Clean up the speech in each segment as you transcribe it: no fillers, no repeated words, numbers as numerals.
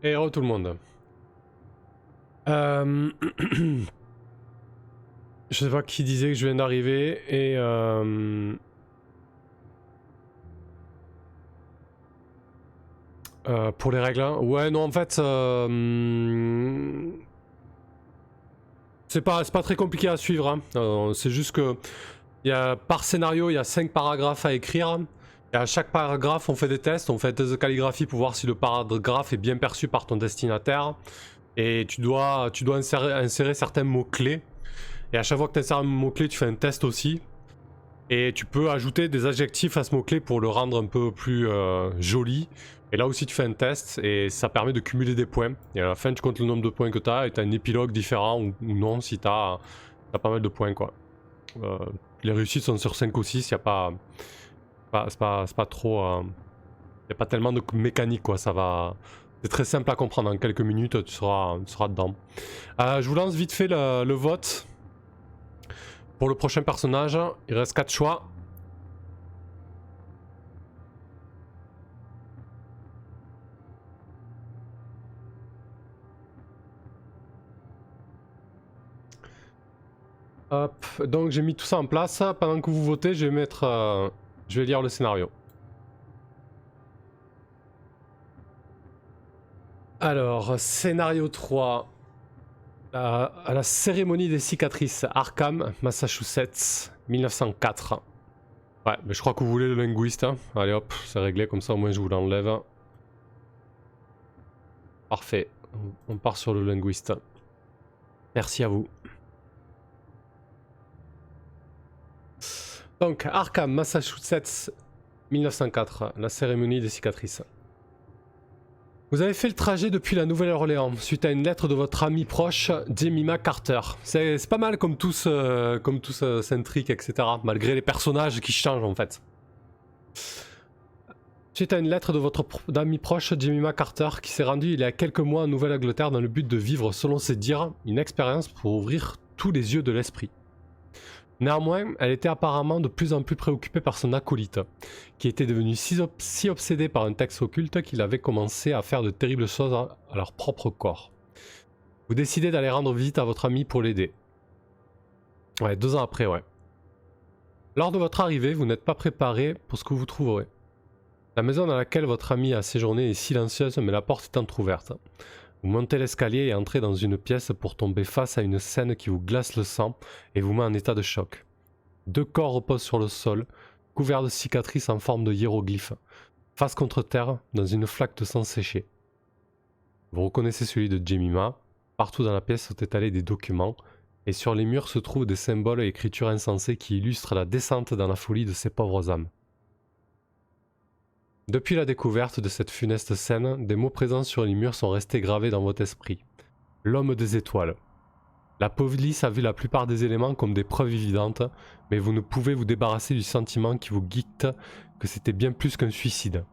Et re tout le monde. Je sais pas qui disait que je viens d'arriver et pour les règles, hein. Ouais non en fait c'est pas très compliqué à suivre, hein. C'est juste que par scénario il y a 5 paragraphes à écrire. Et à chaque paragraphe on fait des tests, on fait des tests de calligraphie pour voir si le paragraphe est bien perçu par ton destinataire. Et tu dois insérer certains mots-clés. Et à chaque fois que tu insères un mot-clé, tu fais un test aussi. Et tu peux ajouter des adjectifs à ce mot-clé pour le rendre un peu plus joli. Et là aussi tu fais un test et ça permet de cumuler des points. Et à la fin tu comptes le nombre de points que tu as et tu as un épilogue différent ou non si tu as pas mal de points quoi. Les réussites sont sur 5 ou 6, il n'y a pas... C'est pas trop... Il n'y a pas tellement de mécanique quoi, ça va... C'est très simple à comprendre, en quelques minutes tu seras dedans. Je vous lance vite fait le vote. Pour le prochain personnage, il reste 4 choix. Hop, donc j'ai mis tout ça en place. Pendant que vous votez, je vais mettre... je vais lire le scénario. Alors, scénario 3. À la cérémonie des cicatrices, Arkham, Massachusetts, 1904. Ouais, mais je crois que vous voulez le linguiste. Hein. Allez hop, c'est réglé, comme ça au moins je vous l'enlève. Parfait, on part sur le linguiste. Merci à vous. Donc, Arkham, Massachusetts, 1904, la cérémonie des cicatrices. Vous avez fait le trajet depuis la Nouvelle-Orléans suite à une lettre de votre ami proche, Jemima Carter. C'est pas mal comme tous Centric, etc. Malgré les personnages qui changent en fait. Suite à une lettre de votre ami proche, Jemima Carter, qui s'est rendue il y a quelques mois en Nouvelle-Angleterre dans le but de vivre, selon ses dires, une expérience pour ouvrir tous les yeux de l'esprit. Néanmoins, elle était apparemment de plus en plus préoccupée par son acolyte, qui était devenu si obsédé par un texte occulte qu'il avait commencé à faire de terribles choses à leur propre corps. Vous décidez d'aller rendre visite à votre ami pour l'aider. Ouais, 2 ans après, ouais. Lors de votre arrivée, vous n'êtes pas préparé pour ce que vous trouverez. La maison dans laquelle votre ami a séjourné est silencieuse, mais la porte est entrouverte. Vous montez l'escalier et entrez dans une pièce pour tomber face à une scène qui vous glace le sang et vous met en état de choc. 2 corps reposent sur le sol, couverts de cicatrices en forme de hiéroglyphes, face contre terre, dans une flaque de sang séché. Vous reconnaissez celui de Jemima. Partout dans la pièce sont étalés des documents, et sur les murs se trouvent des symboles et écritures insensées qui illustrent la descente dans la folie de ces pauvres âmes. Depuis la découverte de cette funeste scène, des mots présents sur les murs sont restés gravés dans votre esprit. L'homme des étoiles. La police a vu la plupart des éléments comme des preuves évidentes, mais vous ne pouvez vous débarrasser du sentiment qui vous guide que c'était bien plus qu'un suicide.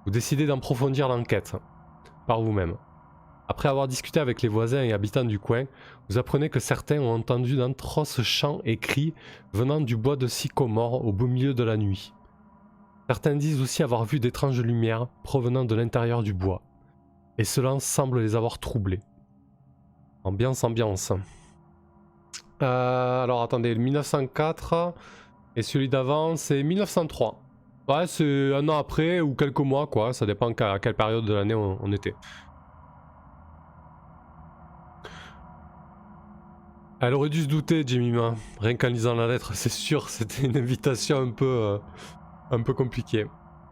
Vous décidez d'approfondir l'enquête, par vous-même. Après avoir discuté avec les voisins et habitants du coin, vous apprenez que certains ont entendu d'atroces chants et cris venant du bois de sycomore au beau milieu de la nuit. Certains disent aussi avoir vu d'étranges lumières provenant de l'intérieur du bois, et cela semble les avoir troublés. Ambiance. Alors attendez, le 1904 et celui d'avant c'est 1903. Ouais, c'est un an après ou quelques mois quoi, ça dépend à quelle période de l'année on était. Elle aurait dû se douter, Jemima, rien qu'en lisant la lettre, c'est sûr, c'était une invitation un peu compliquée.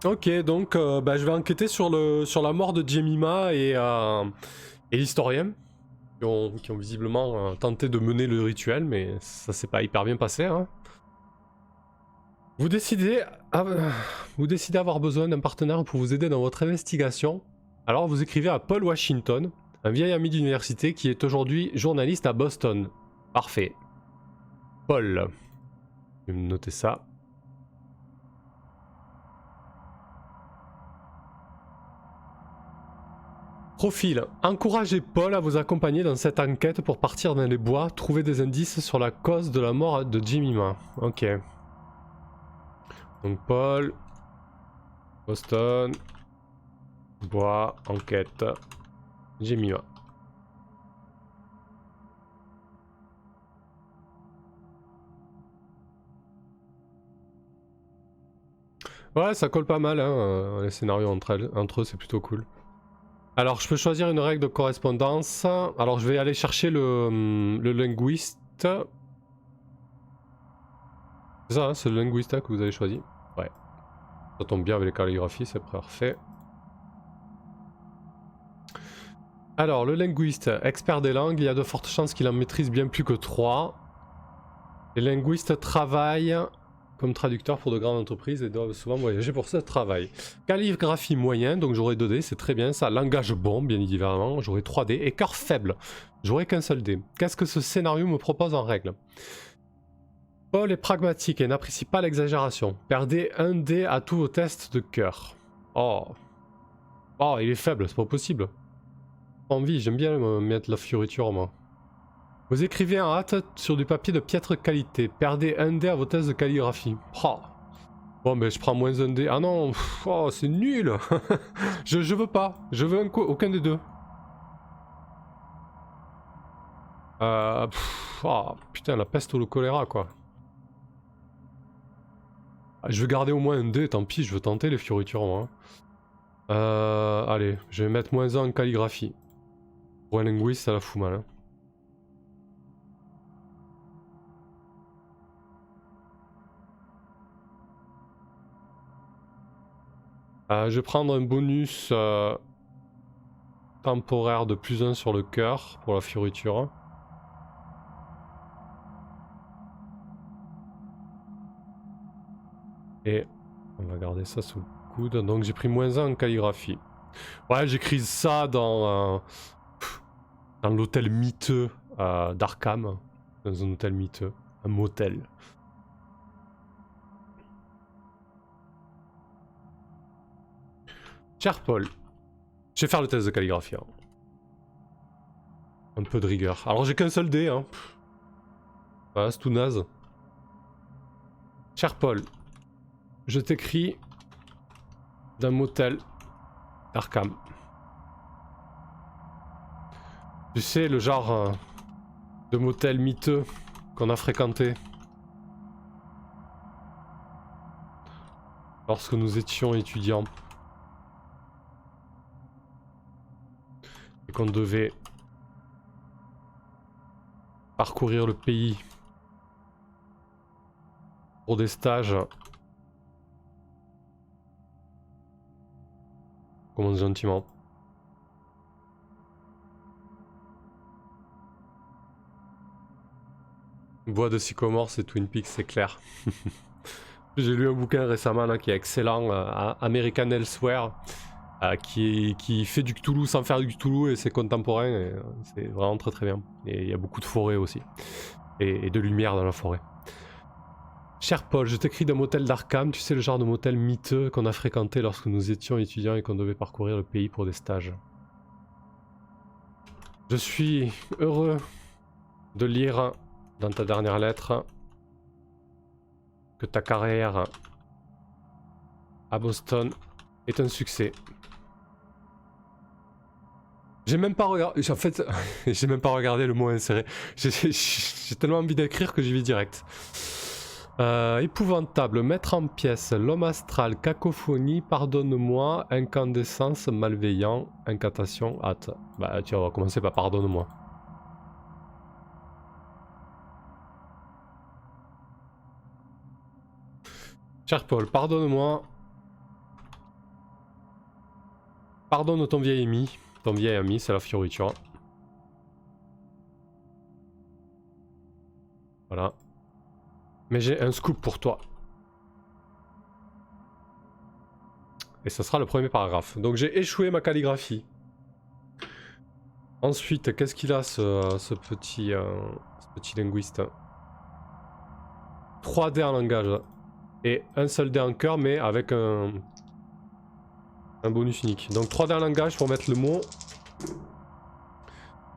Ok, donc je vais enquêter sur la mort de Jemima et l'historien. Qui ont visiblement tenté de mener le rituel, mais ça s'est pas hyper bien passé. Hein. Vous décidez avoir besoin d'un partenaire pour vous aider dans votre investigation. Alors vous écrivez à Paul Washington, un vieil ami d'université qui est aujourd'hui journaliste à Boston. Parfait. Paul. Je vais me noter ça. Profil. Encouragez Paul à vous accompagner dans cette enquête pour partir dans les bois, trouver des indices sur la cause de la mort de Jemima. Ok. Donc Paul, Boston, bois, enquête. Jemima. Ouais, ça colle pas mal, hein, les scénarios entre eux, c'est plutôt cool. Alors, je peux choisir une règle de correspondance. Alors, je vais aller chercher le linguiste. C'est ça, hein, c'est le linguiste que vous avez choisi. Ouais. Ça tombe bien avec les calligraphies, c'est parfait. Alors, le linguiste, expert des langues, il y a de fortes chances qu'il en maîtrise bien plus que 3. Les linguistes travaillent comme traducteurs pour de grandes entreprises et doivent souvent voyager pour ce travail. Calligraphie moyen, donc j'aurai 2 dés, c'est très bien ça. Langage bon, bien évidemment, j'aurai 3 dés. Et cœur faible, j'aurai qu'un seul dé. Qu'est-ce que ce scénario me propose en règle? Paul est pragmatique et n'apprécie pas l'exagération. Perdez un dé à tous vos tests de cœur. Oh. Oh, il est faible, c'est pas possible. Envie, j'aime bien me mettre la fioriture moi. Vous écrivez en hâte sur du papier de piètre qualité. Perdez un dé à vos tests de calligraphie. Oh. Bon, mais je prends moins un dé. Ah non, oh, c'est nul. je veux pas. Je veux aucun des deux. Oh, putain, la peste ou le choléra, quoi. Je veux garder au moins un dé, tant pis, je veux tenter les fioritures, moi. Allez, je vais mettre moins 1 en calligraphie. Pour un linguiste, ça la fout mal, hein. Je vais prendre un bonus temporaire de plus 1 sur le cœur pour la fioriture. Et on va garder ça sous le coude. Donc j'ai pris moins 1 en calligraphie. Ouais, j'écris ça dans l'hôtel miteux d'Arkham. Dans un hôtel miteux. Un motel. Cher Paul, je vais faire le test de calligraphie. Hein. Un peu de rigueur. Alors j'ai qu'un seul dé. Hein. Voilà, c'est tout naze. Cher Paul, je t'écris d'un motel d'Arkham. Tu sais, le genre de motel miteux qu'on a fréquenté lorsque nous étions étudiants. Et qu'on devait parcourir le pays pour des stages. Commence gentiment. Bois de Sycomore, c'est Twin Peaks, c'est clair. J'ai lu un bouquin récemment là, qui est excellent, American Elsewhere, qui fait du Cthulhu sans faire du Cthulhu et c'est contemporain, et c'est vraiment très très bien. Et il y a beaucoup de forêts aussi, et de lumière dans la forêt. Cher Paul, je t'écris d'un motel d'Arkham, tu sais le genre de motel miteux qu'on a fréquenté lorsque nous étions étudiants et qu'on devait parcourir le pays pour des stages. Je suis heureux de lire dans ta dernière lettre que ta carrière à Boston est un succès. J'ai même pas regardé. En fait, j'ai même pas regardé le mot inséré. J'ai tellement envie d'écrire que j'y vais direct. Épouvantable, mettre en pièces, l'homme astral, cacophonie, pardonne-moi, incandescence, malveillant, incantation, hâte. Bah tiens, on va commencer par pardonne-moi. Cher Paul, pardonne-moi. Pardonne ton vieil ami. Ton vieil ami, c'est la fioriture. Voilà. Mais j'ai un scoop pour toi. Et ce sera le premier paragraphe. Donc j'ai échoué ma calligraphie. Ensuite, qu'est-ce qu'il a ce petit linguiste? 3 dés en langage. Et un seul dé en cœur, mais avec un bonus unique. Donc 3 dés en langage pour mettre le mot.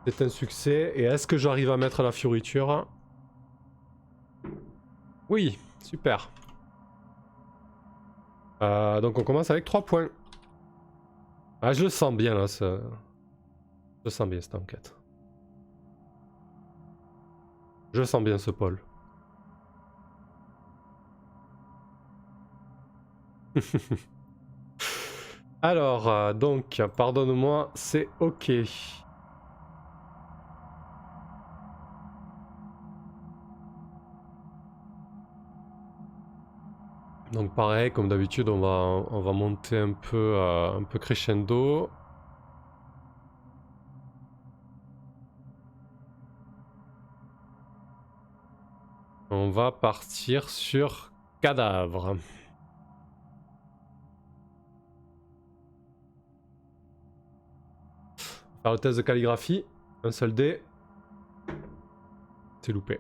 C'est un succès. Et est-ce que j'arrive à mettre la fioriture? Oui, super. Donc on commence avec 3 points. Ah, je le sens bien là. Je sens bien cette enquête. Je sens bien ce Paul. Alors, donc, pardonne-moi, c'est ok. Donc pareil, comme d'habitude, on va monter un peu crescendo. On va partir sur cadavre. Faire le test de calligraphie. Un seul dé. C'est loupé.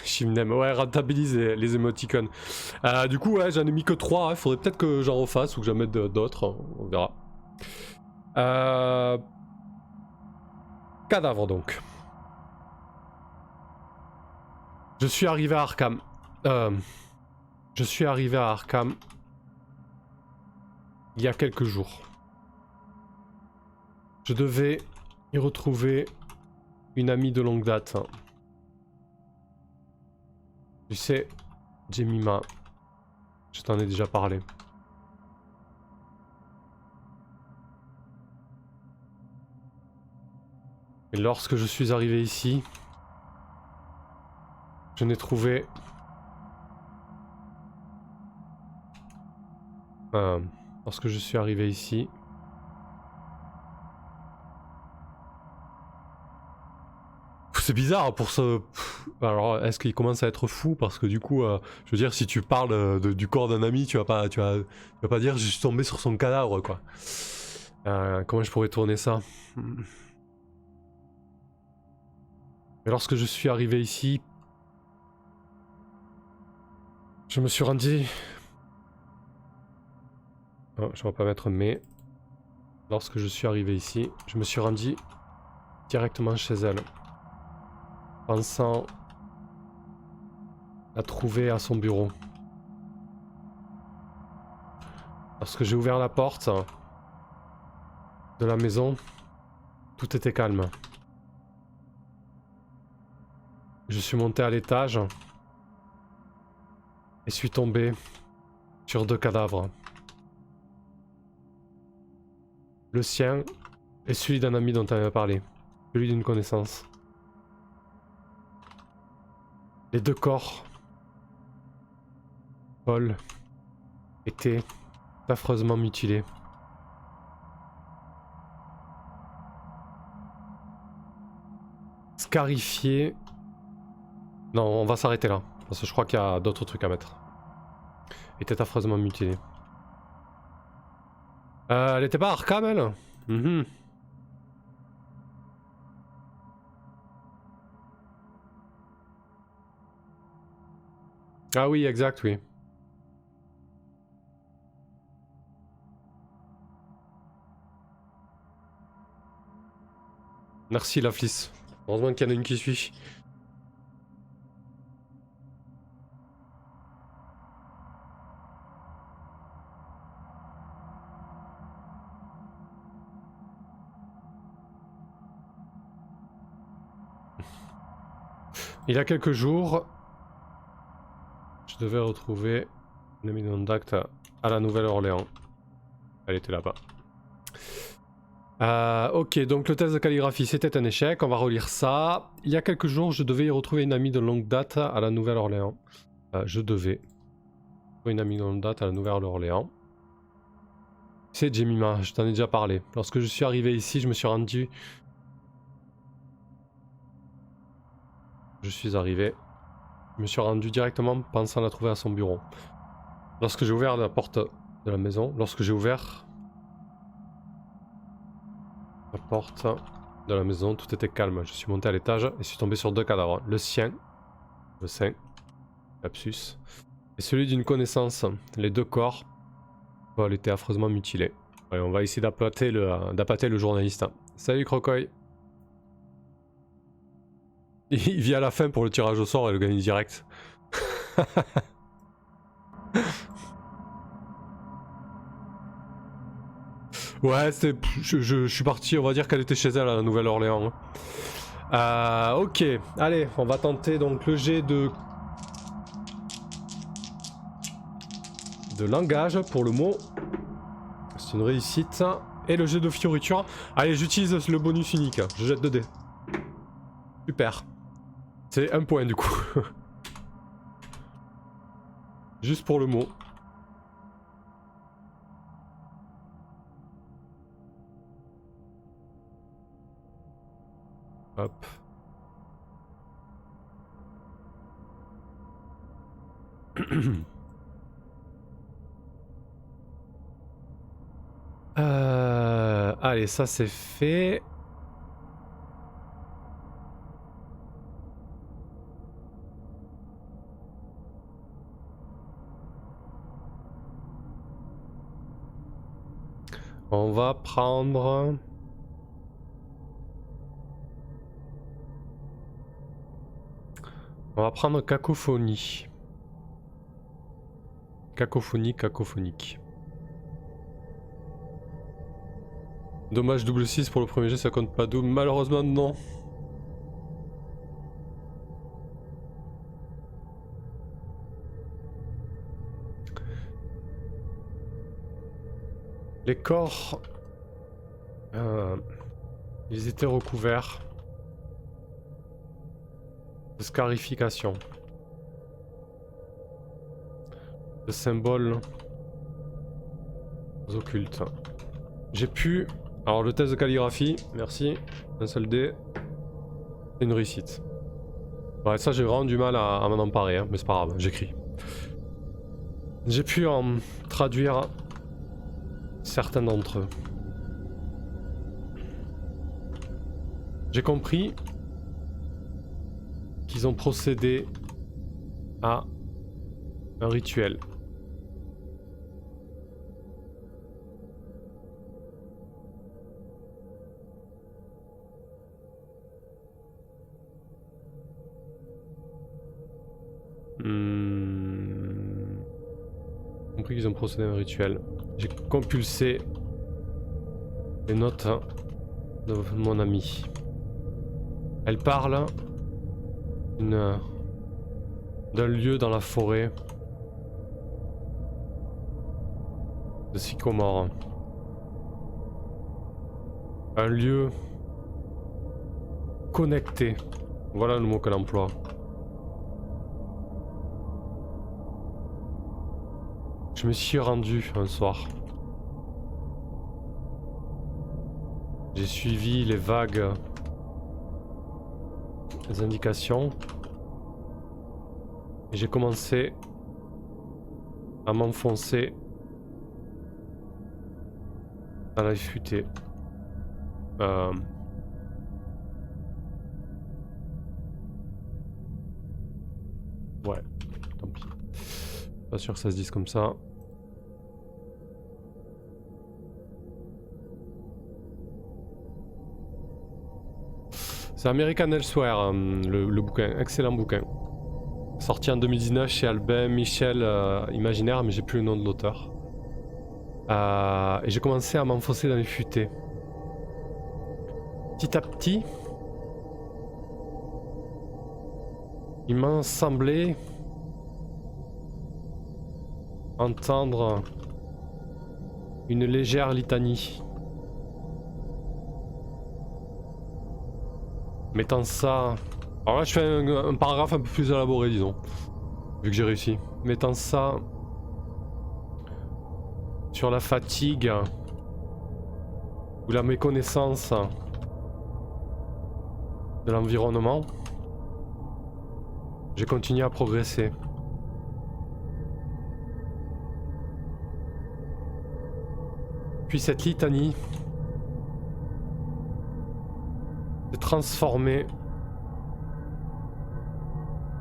Chimnem, ouais, rentabilise les émoticônes. Du coup, ouais, j'en ai mis que 3. Il faudrait peut-être que j'en refasse ou que j'en mette d'autres. On verra. Cadavre donc. Je suis arrivé à Arkham. Je suis arrivé à Arkham il y a quelques jours. Je devais y retrouver une amie de longue date. Tu sais, Jemima, je t'en ai déjà parlé. Et lorsque je suis arrivé ici, je n'ai trouvé... lorsque je suis arrivé ici... C'est bizarre pour ce... Alors, est-ce qu'il commence à être fou? Parce que du coup, je veux dire, si tu parles du corps d'un ami, tu vas pas dire je suis tombé sur son cadavre, quoi. Comment je pourrais tourner ça? Mais lorsque je suis arrivé ici, je me suis rendu... Oh, je vais pas mettre mais... Lorsque je suis arrivé ici, je me suis rendu directement chez elle. Pensant la trouver à son bureau. Lorsque j'ai ouvert la porte de la maison, tout était calme. Je suis monté à l'étage et suis tombé sur 2 cadavres. Le sien et celui d'un ami dont tu avais parlé, celui d'une connaissance. Les 2 corps, Paul, étaient affreusement mutilés. Scarifiés. Non, on va s'arrêter là, parce que je crois qu'il y a d'autres trucs à mettre. Était affreusement mutilée. Elle était pas à Arkham, elle? Ah oui, exact, oui. Merci la Fliss. Heureusement qu'il y en a une qui suit. Il y a quelques jours, je devais retrouver une amie d'acte à la Nouvelle-Orléans. Elle était là-bas. Ok, donc le test de calligraphie c'était un échec, on va relire ça. Il y a quelques jours, je devais y retrouver une amie de longue date à la Nouvelle-Orléans. Je devais trouver une amie de longue date à la Nouvelle-Orléans. C'est Jemima, je t'en ai déjà parlé. Lorsque je suis arrivé ici, je me suis rendu... Je suis arrivé. Je me suis rendu directement pensant la trouver à son bureau. Lorsque j'ai ouvert la porte de la maison, lorsque j'ai ouvert la porte de la maison, tout était calme. Je suis monté à l'étage et suis tombé sur 2 cadavres. Le sien, le sein, lapsus, et celui d'une connaissance. Les 2 corps, Paul était affreusement mutilé. Ouais, on va essayer d'appâter le journaliste. Salut Crocoy. Il vient à la fin pour le tirage au sort et le gagner direct. Ouais, je suis parti, on va dire qu'elle était chez elle à la Nouvelle-Orléans. Ok, allez, on va tenter donc le jet de langage pour le mot. C'est une réussite. Et le jet de fioriture. Allez, j'utilise le bonus unique. Je jette 2 dés. Super. C'est 1 point du coup. Juste pour le mot. Hop. Allez, ça c'est fait. On va prendre... On va prendre cacophonie. Cacophonie, cacophonique. Dommage double 6 pour le premier jet, ça compte pas double. Malheureusement non. Les corps... ils étaient recouverts de scarification. De symboles occultes. J'ai pu... Alors le test de calligraphie, merci. Un seul dé. C'est une réussite. Ouais, ça j'ai vraiment du mal à m'en emparer, hein, mais c'est pas grave, j'écris. J'ai pu en traduire certains d'entre eux. J'ai compris qu'ils ont procédé à un rituel. J'ai compris qu'ils ont procédé à un rituel. J'ai compulsé les notes de mon ami. Elle parle d'un lieu dans la forêt de Sycomore. Un lieu connecté. Voilà le mot qu'elle emploie. Je me suis rendu un soir. J'ai suivi les vagues, les indications, et j'ai commencé à m'enfoncer dans la futée. Ouais, tant pis. Pas sûr que ça se dise comme ça. C'est American Elsewhere, le bouquin, excellent bouquin. Sorti en 2019 chez Albin Michel Imaginaire, mais j'ai plus le nom de l'auteur. Et j'ai commencé à m'enfoncer dans les futaies. Petit à petit, il m'a semblé entendre une légère litanie. Mettant ça... Alors là je fais un paragraphe un peu plus élaboré disons, vu que j'ai réussi. Mettant ça sur la fatigue ou la méconnaissance de l'environnement, j'ai continué à progresser. Puis cette litanie s'est transformée.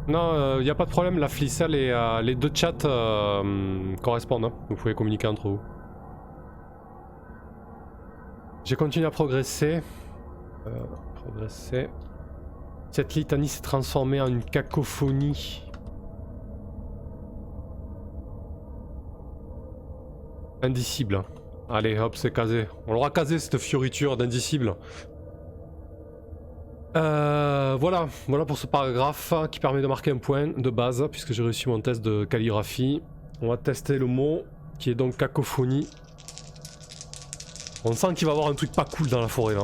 Non, y a pas de problème, la Flicelle et les deux chats correspondent, hein. Vous pouvez communiquer entre vous. J'ai continué à progresser. Cette litanie s'est transformée en une cacophonie. Indicible. Allez, hop, c'est casé. On l'aura casé cette fioriture d'indicible. Voilà pour ce paragraphe qui permet de marquer un point de base puisque j'ai réussi mon test de calligraphie. On va tester le mot qui est donc cacophonie. On sent qu'il va y avoir un truc pas cool dans la forêt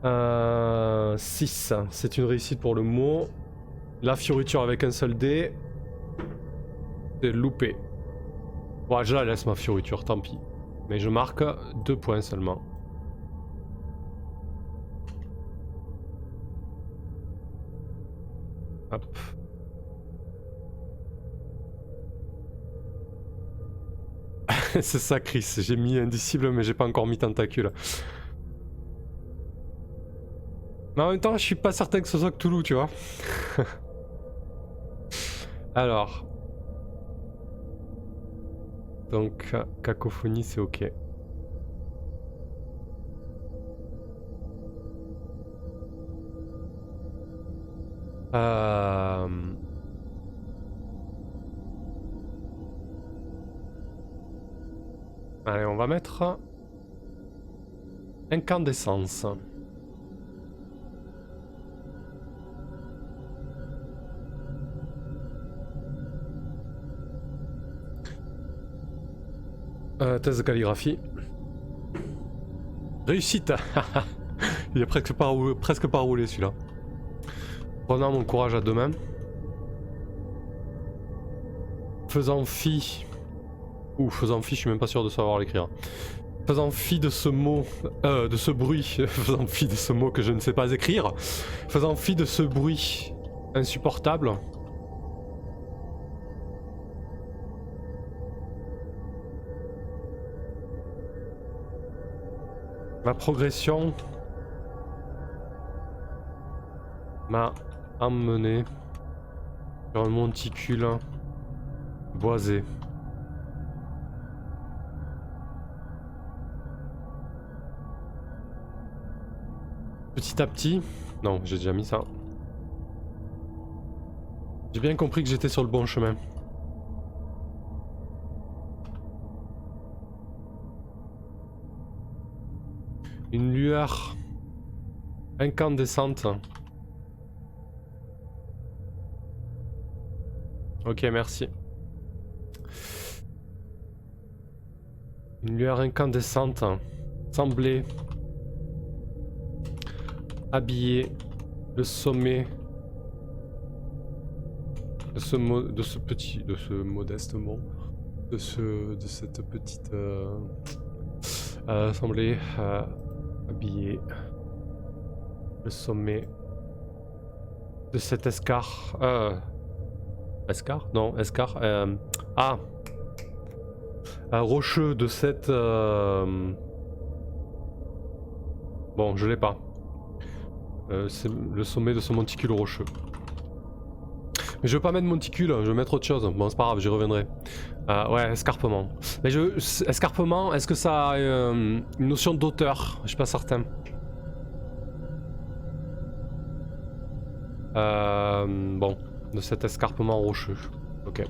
là. 6, c'est une réussite pour le mot. La fioriture avec un seul dé. C'est loupé. Ouais, je la laisse ma fioriture, tant pis. Mais je marque 2 points seulement. Hop. C'est ça, Chris. J'ai mis indicible, mais j'ai pas encore mis tentacule. Mais en même temps, je suis pas certain que ce soit Cthulhu, tu vois. Alors. Donc, cacophonie, c'est ok. Allez, on va mettre incandescence. Test de calligraphie. Réussite. Il est presque pas roulé celui-là. Prenant mon courage à deux mains. Faisant fi. Faisant fi, je suis même pas sûr de savoir l'écrire. Faisant fi de ce mot, de ce bruit, faisant fi de ce mot que je ne sais pas écrire, faisant fi de ce bruit insupportable. Ma progression m'a emmené sur un monticule boisé. Petit à petit... Non, j'ai déjà mis ça. J'ai bien compris que j'étais sur le bon chemin. Une lueur incandescente. Ok, merci. Une lueur incandescente semblait habiller le sommet de ce modeste mont, de cette petite semblait habiller le sommet de cet escar. Escar? Non, escar. Rocheux de cette. Bon, je l'ai pas. C'est le sommet de ce monticule rocheux. Mais je veux pas mettre monticule, je vais mettre autre chose. Bon, c'est pas grave, j'y reviendrai. Ouais, escarpement. Mais escarpement, est-ce que ça a une notion d'auteur? Je suis pas certain. Bon, de cet escarpement rocheux. Ok.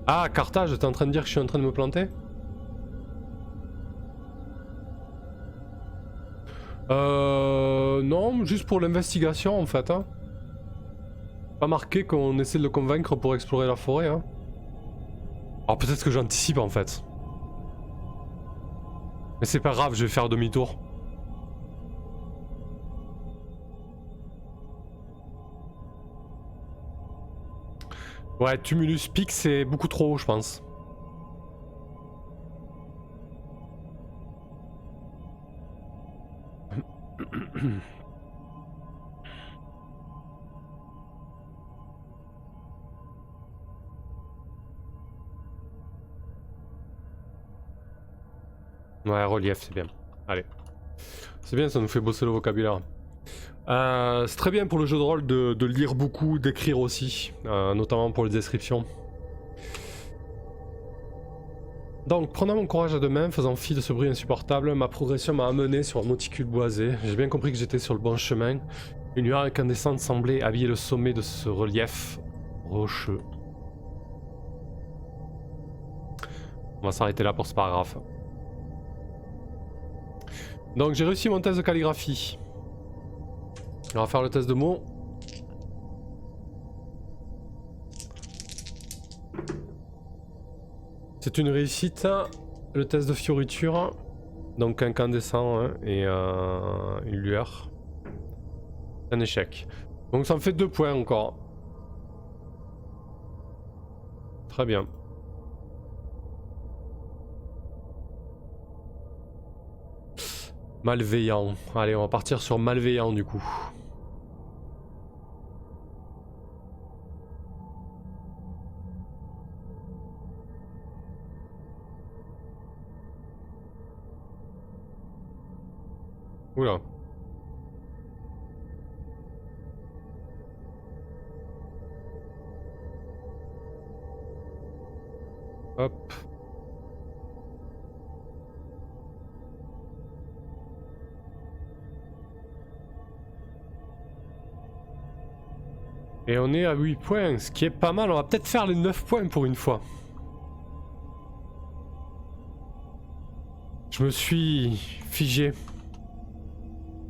Ah, Carthage, t'es en train de dire que je suis en train de me planter? Non, juste pour l'investigation en fait. Hein. Pas marqué qu'on essaie de le convaincre pour explorer la forêt. Hein. Alors peut-être que j'anticipe en fait. Mais c'est pas grave, je vais faire demi-tour. Ouais, Tumulus Peak c'est beaucoup trop haut je pense. Ouais, relief, c'est bien. Allez. C'est bien, ça nous fait bosser le vocabulaire. C'est très bien pour le jeu de rôle de lire beaucoup, d'écrire aussi, notamment pour les descriptions. Donc, prenant mon courage à deux mains, faisant fi de ce bruit insupportable, ma progression m'a amené sur un monticule boisé. J'ai bien compris que j'étais sur le bon chemin. Une lueur incandescente semblait habiller le sommet de ce relief rocheux. On va s'arrêter là pour ce paragraphe. Donc j'ai réussi mon test de calligraphie. On va faire le test de mots. C'est une réussite. Le test de fioriture. Donc incandescent hein, et une lueur. Un échec. Donc ça me fait 2 points encore. Très bien. Malveillant. Allez, on va partir sur malveillant du coup. Oula. Hop. Et on est à 8 points, ce qui est pas mal. On va peut-être faire les 9 points pour une fois. Je me suis figé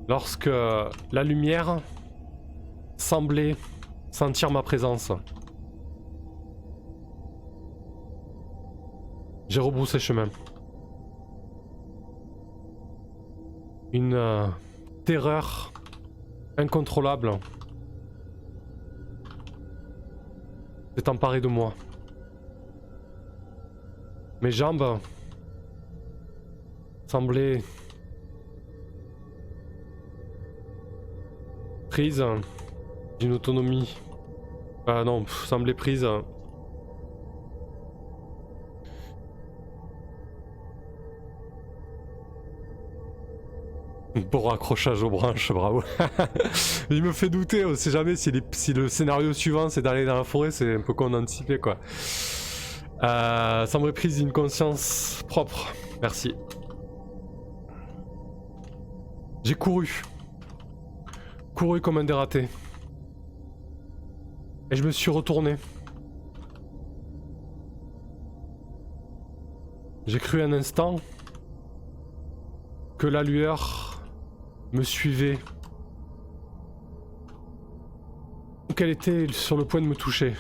lorsque la lumière semblait sentir ma présence. J'ai rebroussé chemin. Une terreur incontrôlable s'est emparée de moi. Mes jambes semblaient prises d'une autonomie. Non, semblaient prises. Bon accrochage aux branches, bravo. Il me fait douter, on sait jamais si le scénario suivant c'est d'aller dans la forêt, c'est un peu qu'on anticipait quoi. Semble prise d'une conscience propre, merci. J'ai couru comme un dératé. Et je me suis retourné. J'ai cru un instant que la lueur me suivait. Qu'elle était sur le point de me toucher.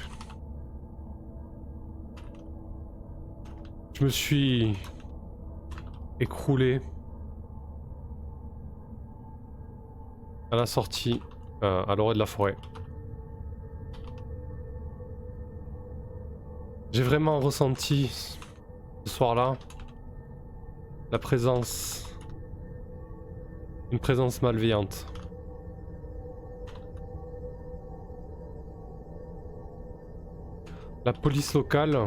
Je me suis écroulé à la sortie, à l'orée de la forêt. J'ai vraiment ressenti ce soir-là la présence, une présence malveillante. La police locale.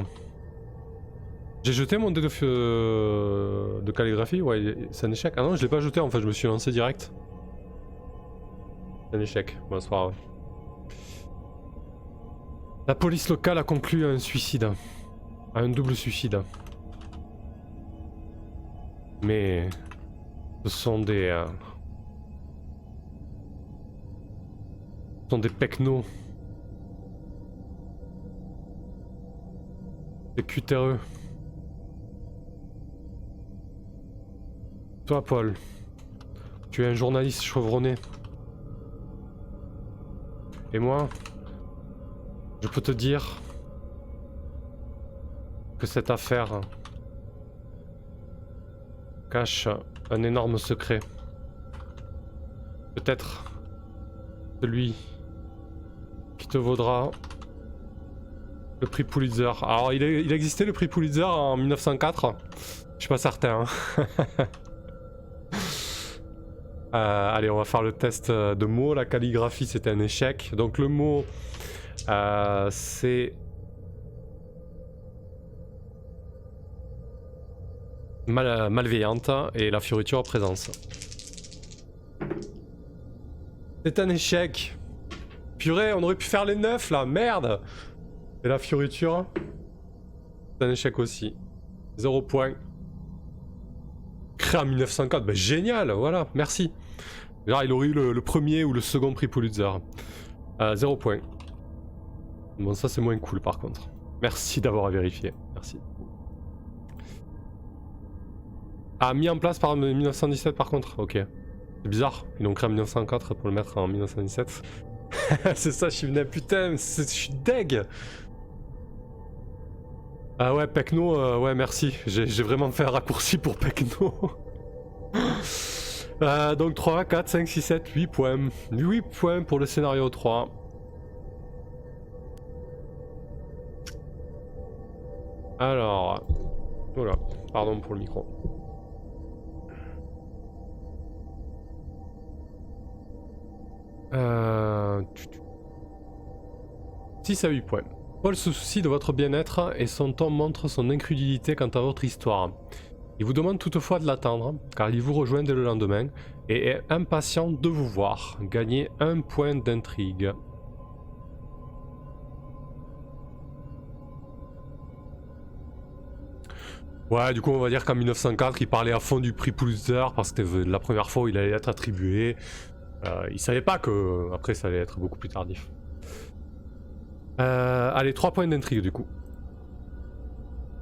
J'ai jeté mon dé de calligraphie, ouais, c'est un échec. Ah non, je l'ai pas jeté en fait, je me suis lancé direct. C'est un échec, bon, c'est pas grave. La police locale a conclu à un suicide. À un double suicide. Mais ce sont des... ce sont des pecnos. Des cutéreux. Toi, Paul, tu es un journaliste chevronné. Et moi, je peux te dire que cette affaire cache un énorme secret. Peut-être celui qui te vaudra le prix Pulitzer. Alors, il existait le prix Pulitzer en 1904. Je suis pas certain. Hein. Allez, on va faire le test de mots. La calligraphie, c'était un échec. Donc le mot, c'est... malveillante et la fioriture présence. C'est un échec. Purée, on aurait pu faire les 9 là, merde. Et la fioriture, c'est un échec aussi. 0 point. Créé en 1904, bah génial, voilà, merci. Genre il aurait eu le premier ou le second prix Pulitzer. 0 point. Bon ça c'est moins cool par contre. Merci d'avoir vérifié. Merci. Ah, mis en place par 1917 par contre. Ok. C'est bizarre. Ils l'ont créé en 1904 pour le mettre en 1917. C'est ça, je suis venu. Putain, je suis deg. Ah ouais, Pecno, ouais, merci. J'ai vraiment fait un raccourci pour Pecno. Donc 3, 4, 5, 6, 7, 8 points. 8 points pour le scénario 3. Alors... Voilà, pardon pour le micro. Euh... 6 à 8 points. Paul se soucie de votre bien-être et son ton montre son incrédulité quant à votre histoire. Il vous demande toutefois de l'attendre, car il vous rejoint dès le lendemain et est impatient de vous voir. Gagnez 1 point d'intrigue. Ouais, du coup on va dire qu'en 1904 il parlait à fond du prix Pulitzer parce que c'était la première fois où il allait être attribué. Il savait pas que après ça allait être beaucoup plus tardif. Allez, 3 points d'intrigue du coup.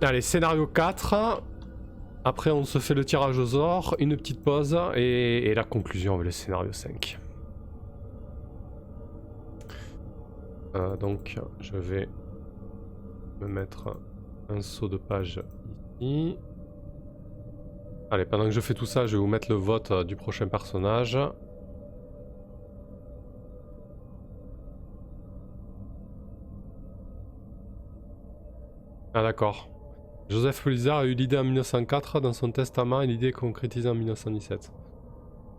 Allez, scénario 4. Après on se fait le tirage aux ors, une petite pause et la conclusion avec le scénario 5. Donc je vais me mettre un saut de page ici. Allez, pendant que je fais tout ça, je vais vous mettre le vote du prochain personnage. Ah d'accord. Joseph Pulitzer a eu l'idée en 1904 dans son testament et l'idée est concrétisée en 1917.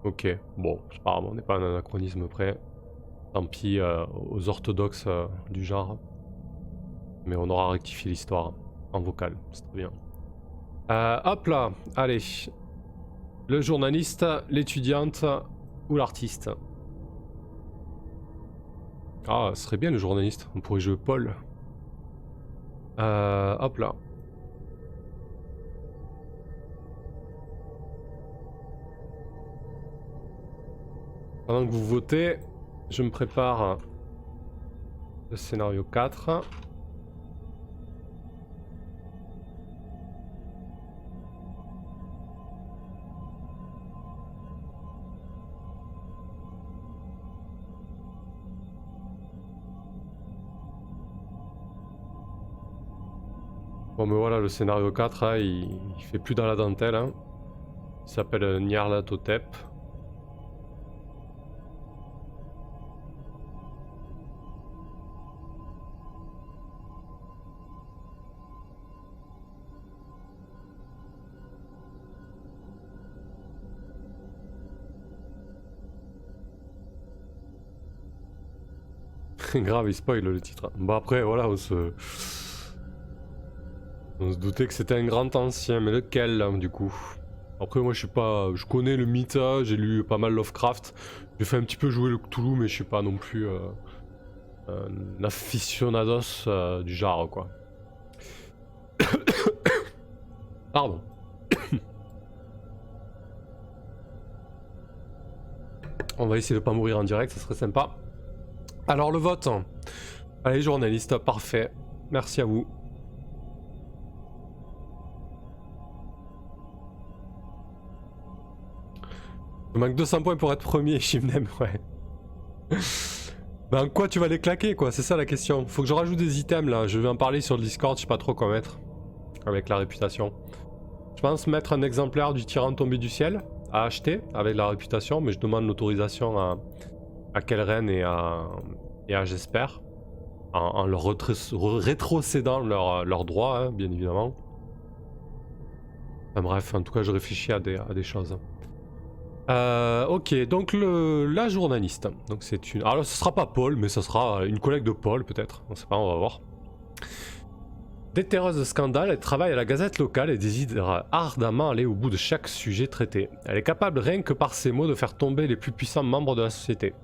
Ok, bon, c'est pas grave, on n'est pas à un anachronisme près. Tant pis aux orthodoxes du genre. Mais on aura rectifié l'histoire en vocal, c'est très bien. Hop là, allez. Le journaliste, l'étudiante ou l'artiste. Ah, ce serait bien le journaliste, on pourrait jouer Paul. Hop là. Pendant que vous votez, je me prépare le scénario 4. Bon mais voilà, le scénario 4, hein, il fait plus dans la dentelle. Hein. Il s'appelle Nyarlathotep. Grave, il spoil le titre. Bon après, voilà, on se doutait que c'était un grand ancien, mais lequel là, du coup? Après moi je suis pas... Je connais le mythe, j'ai lu pas mal Lovecraft. J'ai fait un petit peu jouer le Cthulhu, mais je suis pas non plus un aficionados du genre quoi. Pardon. On va essayer de pas mourir en direct, ça serait sympa. Alors le vote. Allez journaliste, parfait. Merci à vous. Il manque 200 points pour être premier, Shimnem, ouais. Ben quoi tu vas les claquer quoi, c'est ça la question. Faut que je rajoute des items là, je vais en parler sur le Discord, je sais pas trop quoi mettre. Avec la réputation. Je pense mettre un exemplaire du tyran tombé du ciel à acheter avec la réputation, mais je demande l'autorisation à Kelren et à J'espère. En leur rétrocédant leurs droits, hein, bien évidemment. Enfin bref, en tout cas je réfléchis à des choses. Ok, donc la journaliste. Donc c'est une. Alors ce sera pas Paul, mais ce sera une collègue de Paul peut-être. On sait pas, on va voir. Déterreuse de scandale, elle travaille à la gazette locale et désire ardemment aller au bout de chaque sujet traité. Elle est capable rien que par ses mots de faire tomber les plus puissants membres de la société.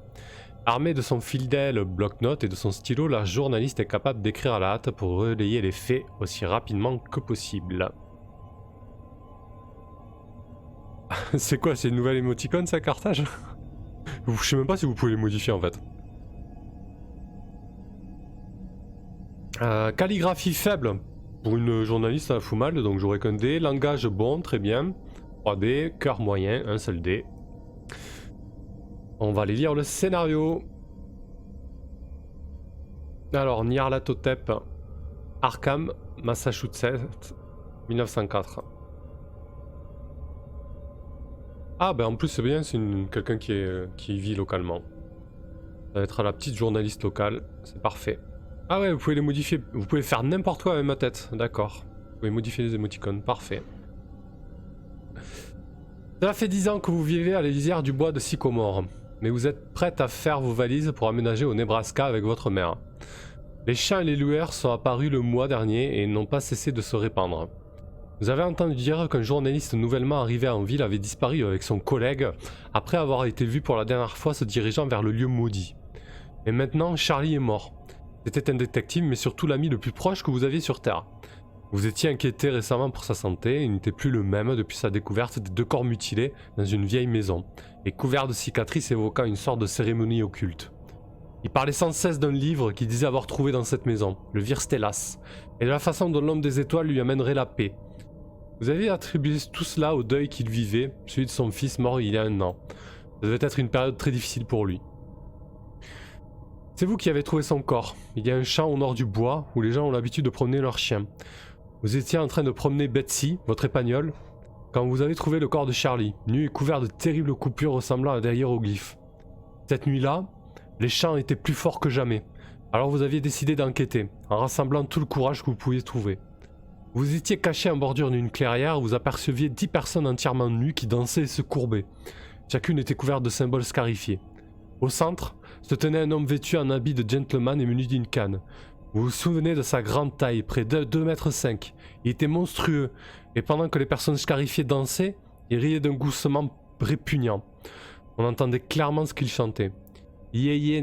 Armée de son fidèle bloc-notes et de son stylo, la journaliste est capable d'écrire à la hâte pour relayer les faits aussi rapidement que possible. C'est quoi, c'est une nouvelle émoticône ça, Carthage? Je sais même pas si vous pouvez les modifier en fait. Calligraphie faible. Pour une journaliste, ça fout mal, donc j'aurais qu'un dé. Langage bon, très bien. 3D, cœur moyen, un seul dé. On va aller lire le scénario. Alors, Nyarlathotep, Arkham, Massachusetts, 1904. Ah ben en plus c'est bien, c'est quelqu'un qui vit localement. Ça va être la petite journaliste locale, c'est parfait. Ah ouais, vous pouvez les modifier, vous pouvez faire n'importe quoi avec ma tête, d'accord. Vous pouvez modifier les émoticônes, parfait. Cela fait 10 ans que vous vivez à la lisière du bois de Sycomore, mais vous êtes prête à faire vos valises pour aménager au Nebraska avec votre mère. Les chats et les lueurs sont apparus le mois dernier et n'ont pas cessé de se répandre. Vous avez entendu dire qu'un journaliste nouvellement arrivé en ville avait disparu avec son collègue après avoir été vu pour la dernière fois se dirigeant vers le lieu maudit. Et maintenant, Charlie est mort. C'était un détective, mais surtout l'ami le plus proche que vous aviez sur Terre. Vous étiez inquiété récemment pour sa santé, il n'était plus le même depuis sa découverte des 2 corps mutilés dans une vieille maison, et couvert de cicatrices évoquant une sorte de cérémonie occulte. Il parlait sans cesse d'un livre qu'il disait avoir trouvé dans cette maison, le Vir Stellas, et de la façon dont l'homme des étoiles lui amènerait la paix. Vous avez attribué tout cela au deuil qu'il vivait, celui de son fils mort il y a 1 an. Ça devait être une période très difficile pour lui. C'est vous qui avez trouvé son corps. Il y a un champ au nord du bois où les gens ont l'habitude de promener leurs chiens. Vous étiez en train de promener Betsy, votre épagnole, quand vous avez trouvé le corps de Charlie, nu et couvert de terribles coupures ressemblant à des hiéroglyphes. Cette nuit-là, les chants étaient plus forts que jamais. Alors vous aviez décidé d'enquêter, en rassemblant tout le courage que vous pouviez trouver. Vous étiez caché en bordure d'une clairière où vous aperceviez 10 personnes entièrement nues qui dansaient et se courbaient. Chacune était couverte de symboles scarifiés. Au centre, se tenait un homme vêtu en habit de gentleman et muni d'une canne. Vous vous souvenez de sa grande taille, près de 2,5 m. Il était monstrueux, et pendant que les personnes scarifiées dansaient, il riait d'un goussement répugnant. On entendait clairement ce qu'il chantait. Yeye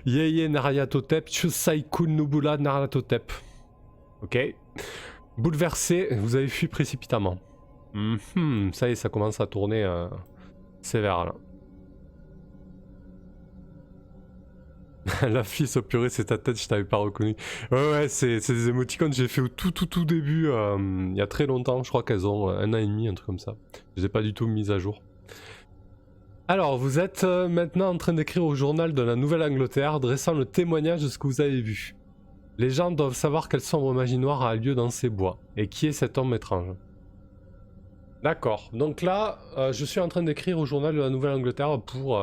Nyarlathotep, Chusaikun Nubula Nyarlathotep. Ok. Bouleversé, vous avez fui précipitamment. Ça y est, ça commence à tourner sévère là. La fille, oh purée, c'est ta tête, je t'avais pas reconnu. Ouais, c'est des émoticônes que j'ai fait au tout début, il y a très longtemps, je crois qu'elles ont 1 an et demi, un truc comme ça. Je les ai pas du tout mises à jour. Alors, vous êtes maintenant en train d'écrire au journal de la Nouvelle-Angleterre, dressant le témoignage de ce que vous avez vu. Les gens doivent savoir quelle sombre magie noire a lieu dans ces bois, et qui est cet homme étrange. D'accord, donc là, je suis en train d'écrire au journal de la Nouvelle-Angleterre pour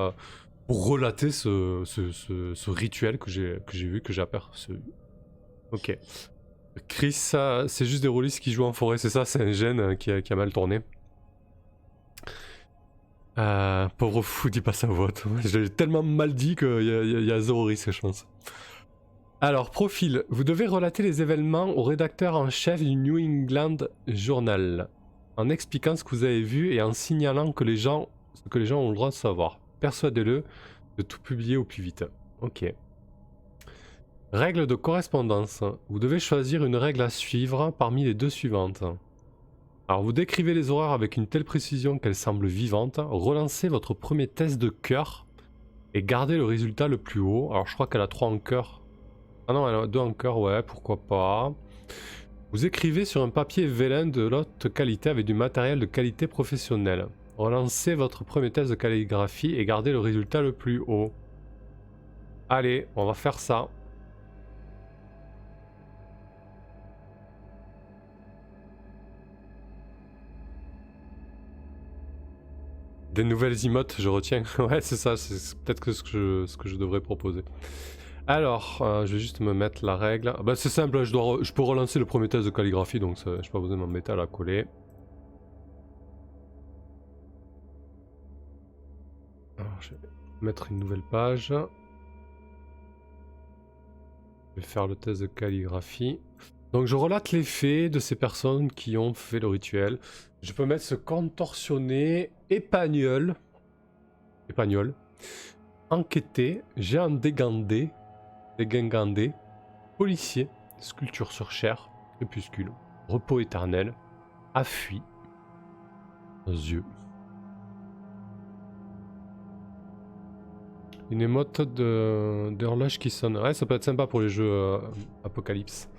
relater ce rituel que j'ai vu, que j'ai aperçu. Ok. Chris, c'est juste des rôlistes qui jouent en forêt, c'est ça, c'est un gène qui a mal tourné. Pauvre fou, dis pas sa voix. Je l'ai tellement mal dit qu'il y a 0 risque, je pense. Alors, profil. Vous devez relater les événements au rédacteur en chef du New England Journal, en expliquant ce que vous avez vu et en signalant ce que les gens ont le droit de savoir. Persuadez-le de tout publier au plus vite. Ok. Règle de correspondance. Vous devez choisir une règle à suivre parmi les 2 suivantes. Alors vous décrivez les horreurs avec une telle précision qu'elles semblent vivantes, relancez votre premier test de cœur et gardez le résultat le plus haut. Alors je crois qu'elle a 3 en cœur. Ah non, elle a 2 en cœur, ouais, pourquoi pas. Vous écrivez sur un papier vélin de haute qualité avec du matériel de qualité professionnelle. Relancez votre premier test de calligraphie et gardez le résultat le plus haut. Allez, on va faire ça. Des nouvelles emotes, je retiens. Ouais, c'est ça, c'est peut-être ce que je devrais proposer. Alors, je vais juste me mettre la règle. Bah, c'est simple, je peux relancer le premier test de calligraphie, donc je n'ai pas besoin de m'embêter à la coller. Alors, je vais mettre une nouvelle page. Je vais faire le test de calligraphie. Donc, je relate les faits de ces personnes qui ont fait le rituel. Je peux mettre ce contorsionné, épagnol, enquêté, géant dégandé, policier, sculpture sur chair, crépuscule, repos éternel, affui, yeux. Une émote d'horloge qui sonne. Ouais, ça peut être sympa pour les jeux Apocalypse.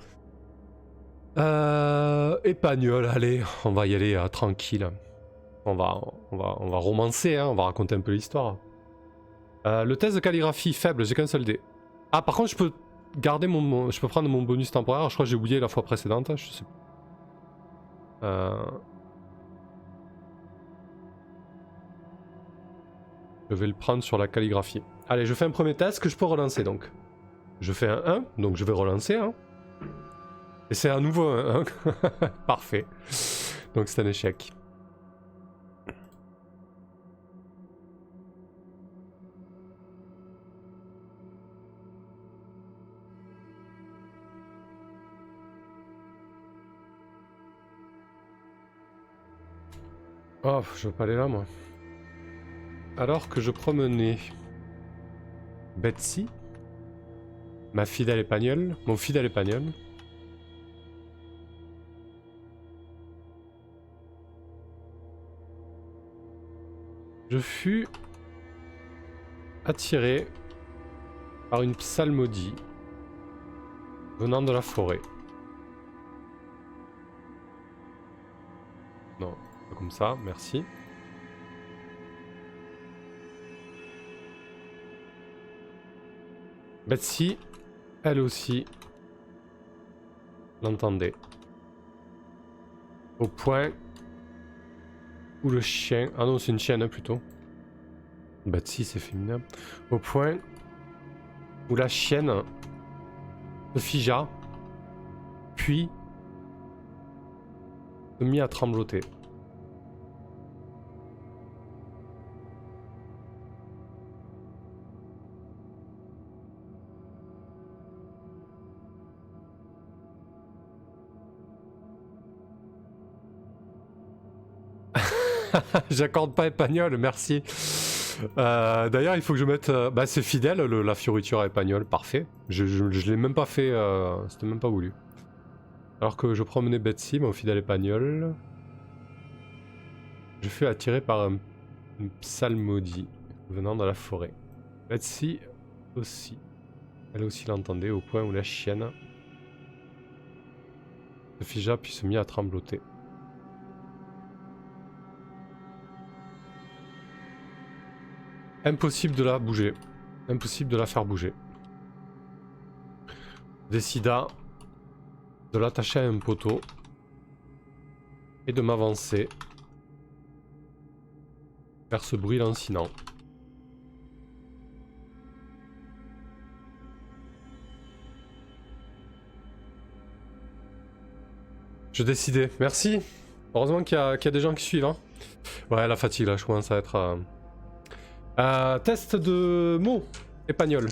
Épagnol, allez, on va y aller tranquille. On va romancer, hein, on va raconter un peu l'histoire. Le test de calligraphie, faible, j'ai qu'un seul dé. Ah, par contre, je peux garder je peux prendre mon bonus temporaire. Je crois que j'ai oublié la fois précédente, je sais pas. Je vais le prendre sur la calligraphie. Allez, je fais un premier test que je peux relancer donc. Je fais un 1, donc je vais relancer. Hein. Et c'est un nouveau 1. Hein. Parfait. Donc c'est un échec. Oh, je veux pas aller là moi. Alors que je promenais Betsy, ma fidèle épagnole, mon fidèle épagnole. Je fus attiré par une psalmodie venant de la forêt. Non, pas comme ça, merci. Betsy, elle aussi, l'entendait. Au point où le chien... Ah non, c'est une chienne plutôt. Betsy, c'est féminin. Au point où la chienne se figea, puis se mit à trembloter. J'accorde pas épagnol, merci. D'ailleurs, il faut que je mette... bah, c'est fidèle, la fioriture à épagnol, parfait. Je l'ai même pas fait, c'était même pas voulu. Alors que je promenais Betsy, mon fidèle épagnol. Je fus attiré par une psalmodie venant de la forêt. Betsy aussi. Elle aussi l'entendait au point où la chienne se figea puis se mit à trembloter. Impossible de la bouger. Impossible de la faire bouger. Décida de l'attacher à un poteau et de m'avancer vers ce bruit lancinant. Je décidais. Merci. Heureusement qu'il y a des gens qui suivent. Hein. Ouais, la fatigue là, je commence à être... test de mots. Épagnol.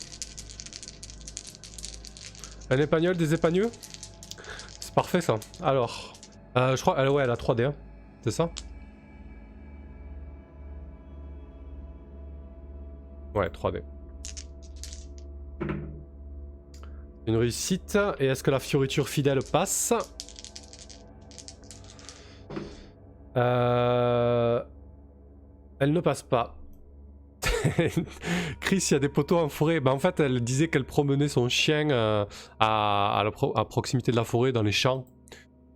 Un épagnol, des épagneux. C'est parfait ça. Alors, je crois... ouais, elle a 3D. Hein. C'est ça? Ouais, 3D. Une réussite. Et est-ce que la fioriture fidèle passe? Elle ne passe pas. Chris, il y a des poteaux en forêt. Bah, en fait, elle disait qu'elle promenait son chien à proximité de la forêt, dans les champs.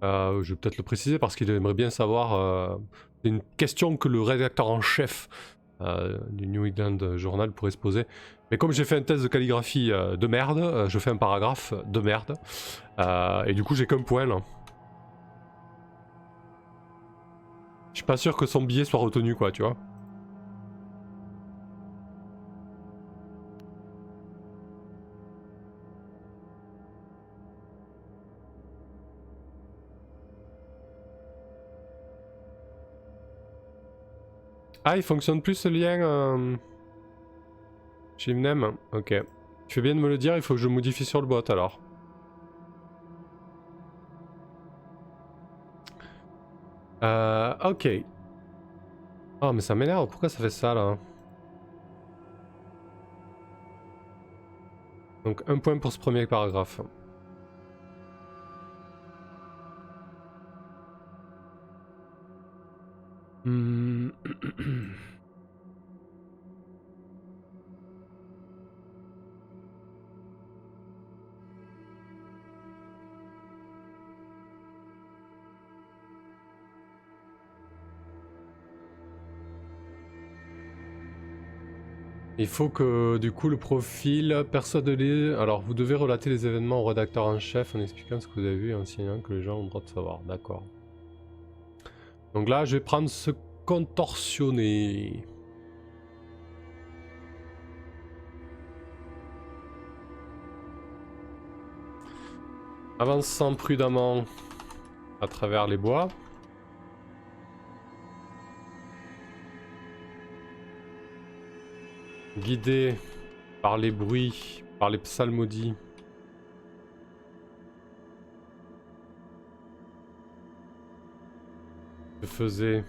Je vais peut-être le préciser parce qu'il aimerait bien savoir. C'est une question que le rédacteur en chef du New England Journal pourrait se poser. Mais comme j'ai fait un test de calligraphie de merde, je fais un paragraphe de merde. Et du coup, j'ai qu'un point là. Je suis pas sûr que son billet soit retenu, quoi, tu vois. Ah, il fonctionne plus ce lien chez Mnem. Ok. Tu fais bien de me le dire, il faut que je modifie sur le bot alors. Ok. Oh, mais ça m'énerve, pourquoi ça fait ça là? Donc, un point pour ce premier paragraphe. Hmm. Il faut que du coup le profil persuade-les. Alors vous devez relater les événements au rédacteur en chef en expliquant ce que vous avez vu et en signalant que les gens ont le droit de savoir. D'accord. Donc là je vais prendre ce contorsionné. Avançant prudemment à travers les bois. Guidé par les bruits, par les psalmodies. Je faisais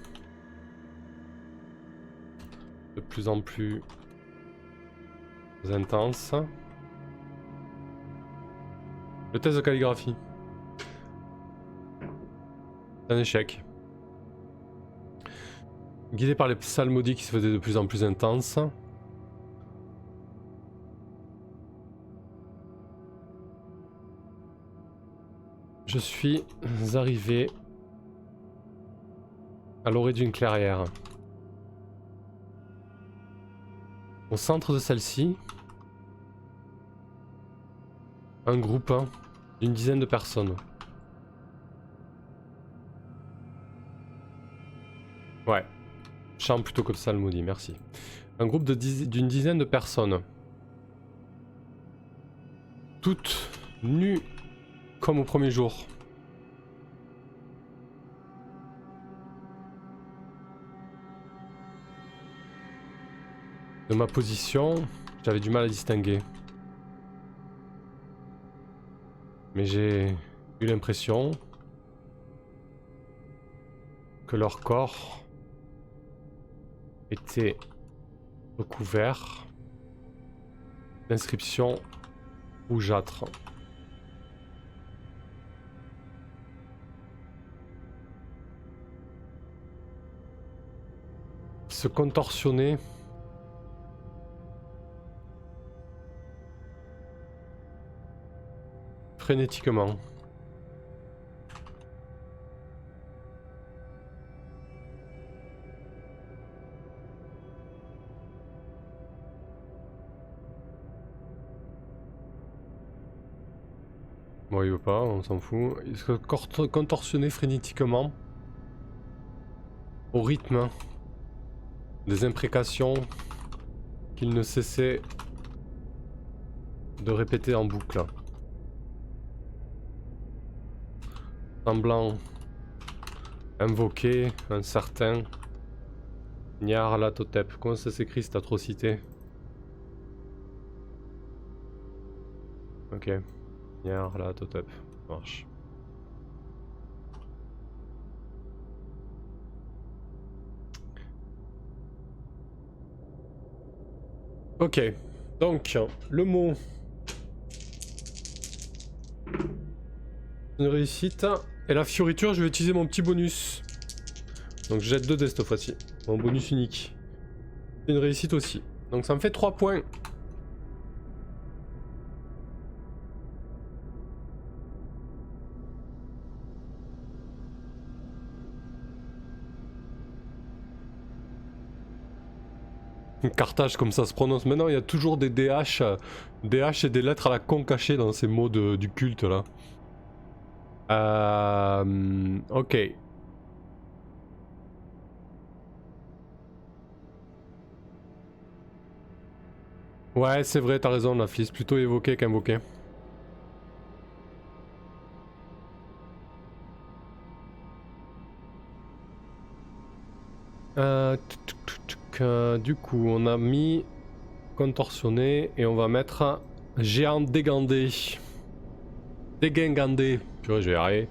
de plus en plus intense. Le test de calligraphie. C'est un échec. Guidé par les psalmodies qui se faisaient de plus en plus intenses. Je suis arrivé à l'orée d'une clairière. Au centre de celle-ci, un groupe d'une dizaine de personnes. Ouais, chant plutôt que psalmodie, merci. Un groupe d'une dizaine de personnes. Toutes nues comme au premier jour. De ma position, j'avais du mal à distinguer. Mais j'ai eu l'impression que leur corps était recouvert d'inscriptions rougeâtres. Se contorsionner frénétiquement. Bon, il veut pas, on s'en fout. Il se contorsionnait frénétiquement au rythme des imprécations qu'il ne cessait de répéter en boucle. Semblant invoquer un certain Nyarlathotep. Comment ça s'écrit cette atrocité? Ok. Nyarlathotep. Ça marche. Ok. Donc, le mot. Une réussite. Et la fioriture, je vais utiliser mon petit bonus. Donc je jette 2 dés cette fois-ci. Mon bonus unique. Une réussite aussi. Donc ça me fait 3 points. Carthage comme ça se prononce. Maintenant il y a toujours des DH. DH et des lettres à la con cachées dans ces mots du culte là. Ok. Ouais, c'est vrai, t'as raison, la fille, plutôt évoqué qu'invoqué. Du coup, on a mis contorsionné et on va mettre géant dégandé. Dégingandé. Purée, je vais y arriver.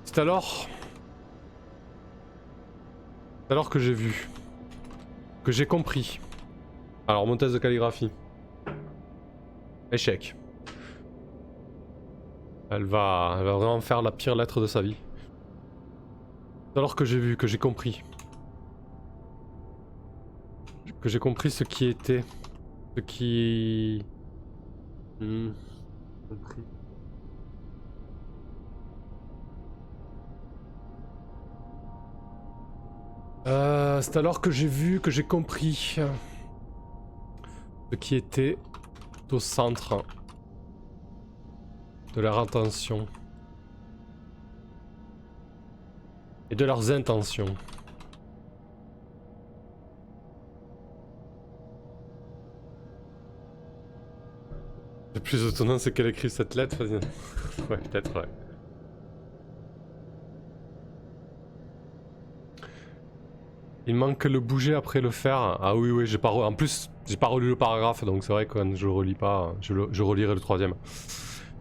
C'est alors que j'ai vu, que j'ai compris. Alors mon test de calligraphie. Échec. Elle va vraiment faire la pire lettre de sa vie. C'est alors que j'ai vu, que j'ai compris. que j'ai compris ce qui était. Ce qui... Compris. C'est alors que j'ai vu, que j'ai compris ce qui était au centre de leur attention et de leurs intentions. Le plus étonnant, c'est qu'elle écrit cette lettre. Ouais, peut-être, ouais. Il manque que le bouger après le faire. Ah oui, oui, j'ai pas en plus, j'ai pas relu le paragraphe, donc c'est vrai que quand je le relis pas, je relirai le troisième.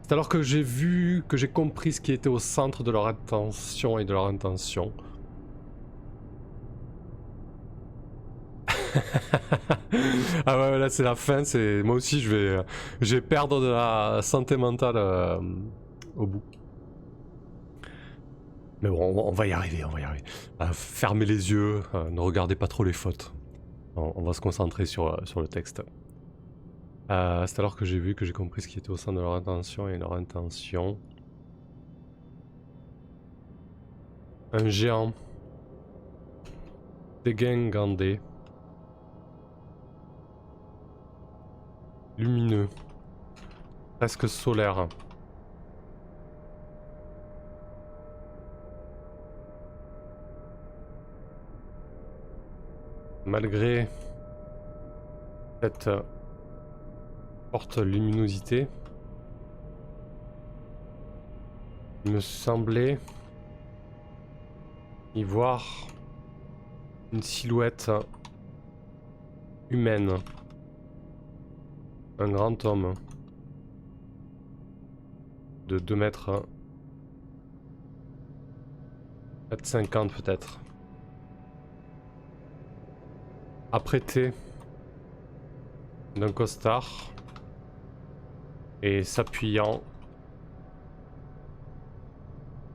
C'est alors que j'ai vu, que j'ai compris ce qui était au centre de leur attention et de leur intention. Ah ouais, là c'est la fin, c'est moi aussi je vais perdre de la santé mentale au bout. Mais bon, on va y arriver, on va y arriver. Fermez les yeux, ne regardez pas trop les fautes. On va se concentrer sur le texte. C'est alors que j'ai vu, que j'ai compris ce qui était au sein de leur intention et leur intention. Un géant dégingandé, lumineux, presque solaire. Malgré cette forte luminosité, il me semblait y voir une silhouette humaine, un grand homme de 2 mètres, 4,50 peut-être, apprêté d'un costard et s'appuyant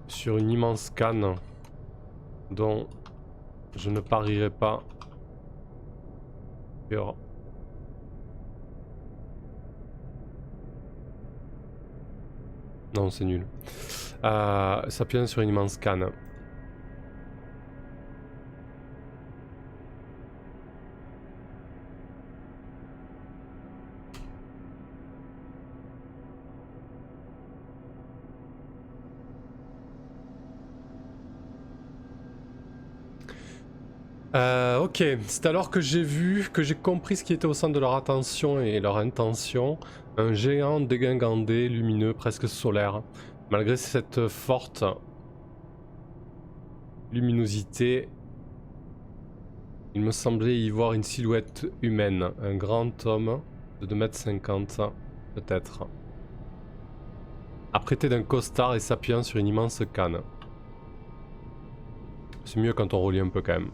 sur une immense canne dont je ne parierai pas sur non, c'est nul. S'appuyant sur une immense canne. Ok, c'est alors que j'ai vu, que j'ai compris ce qui était au centre de leur attention et leur intention. Un géant dégingandé, lumineux, presque solaire. Malgré cette forte luminosité, il me semblait y voir une silhouette humaine. Un grand homme de 2,50 m, peut-être. Apprêté d'un costard et s'appuyant sur une immense canne. C'est mieux quand on relit un peu quand même.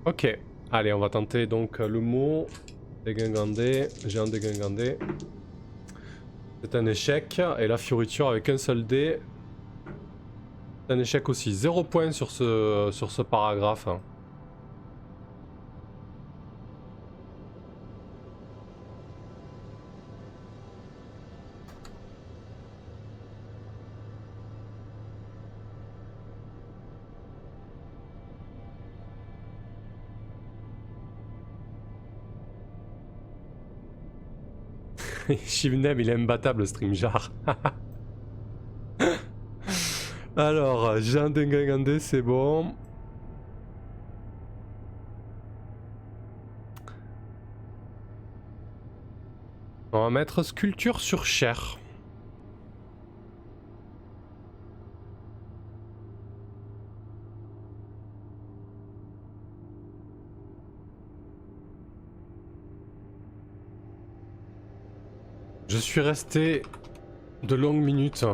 Ok, allez, on va tenter donc le mot dégingandé, géant dégingandé. C'est un échec, et la fioriture avec un seul dé, c'est un échec aussi. 0 point sur ce paragraphe. Shivnem, il est imbattable, Streamjar. Alors, Jean Dengangandé, c'est bon. On va mettre sculpture sur chair. Je suis resté de longues minutes.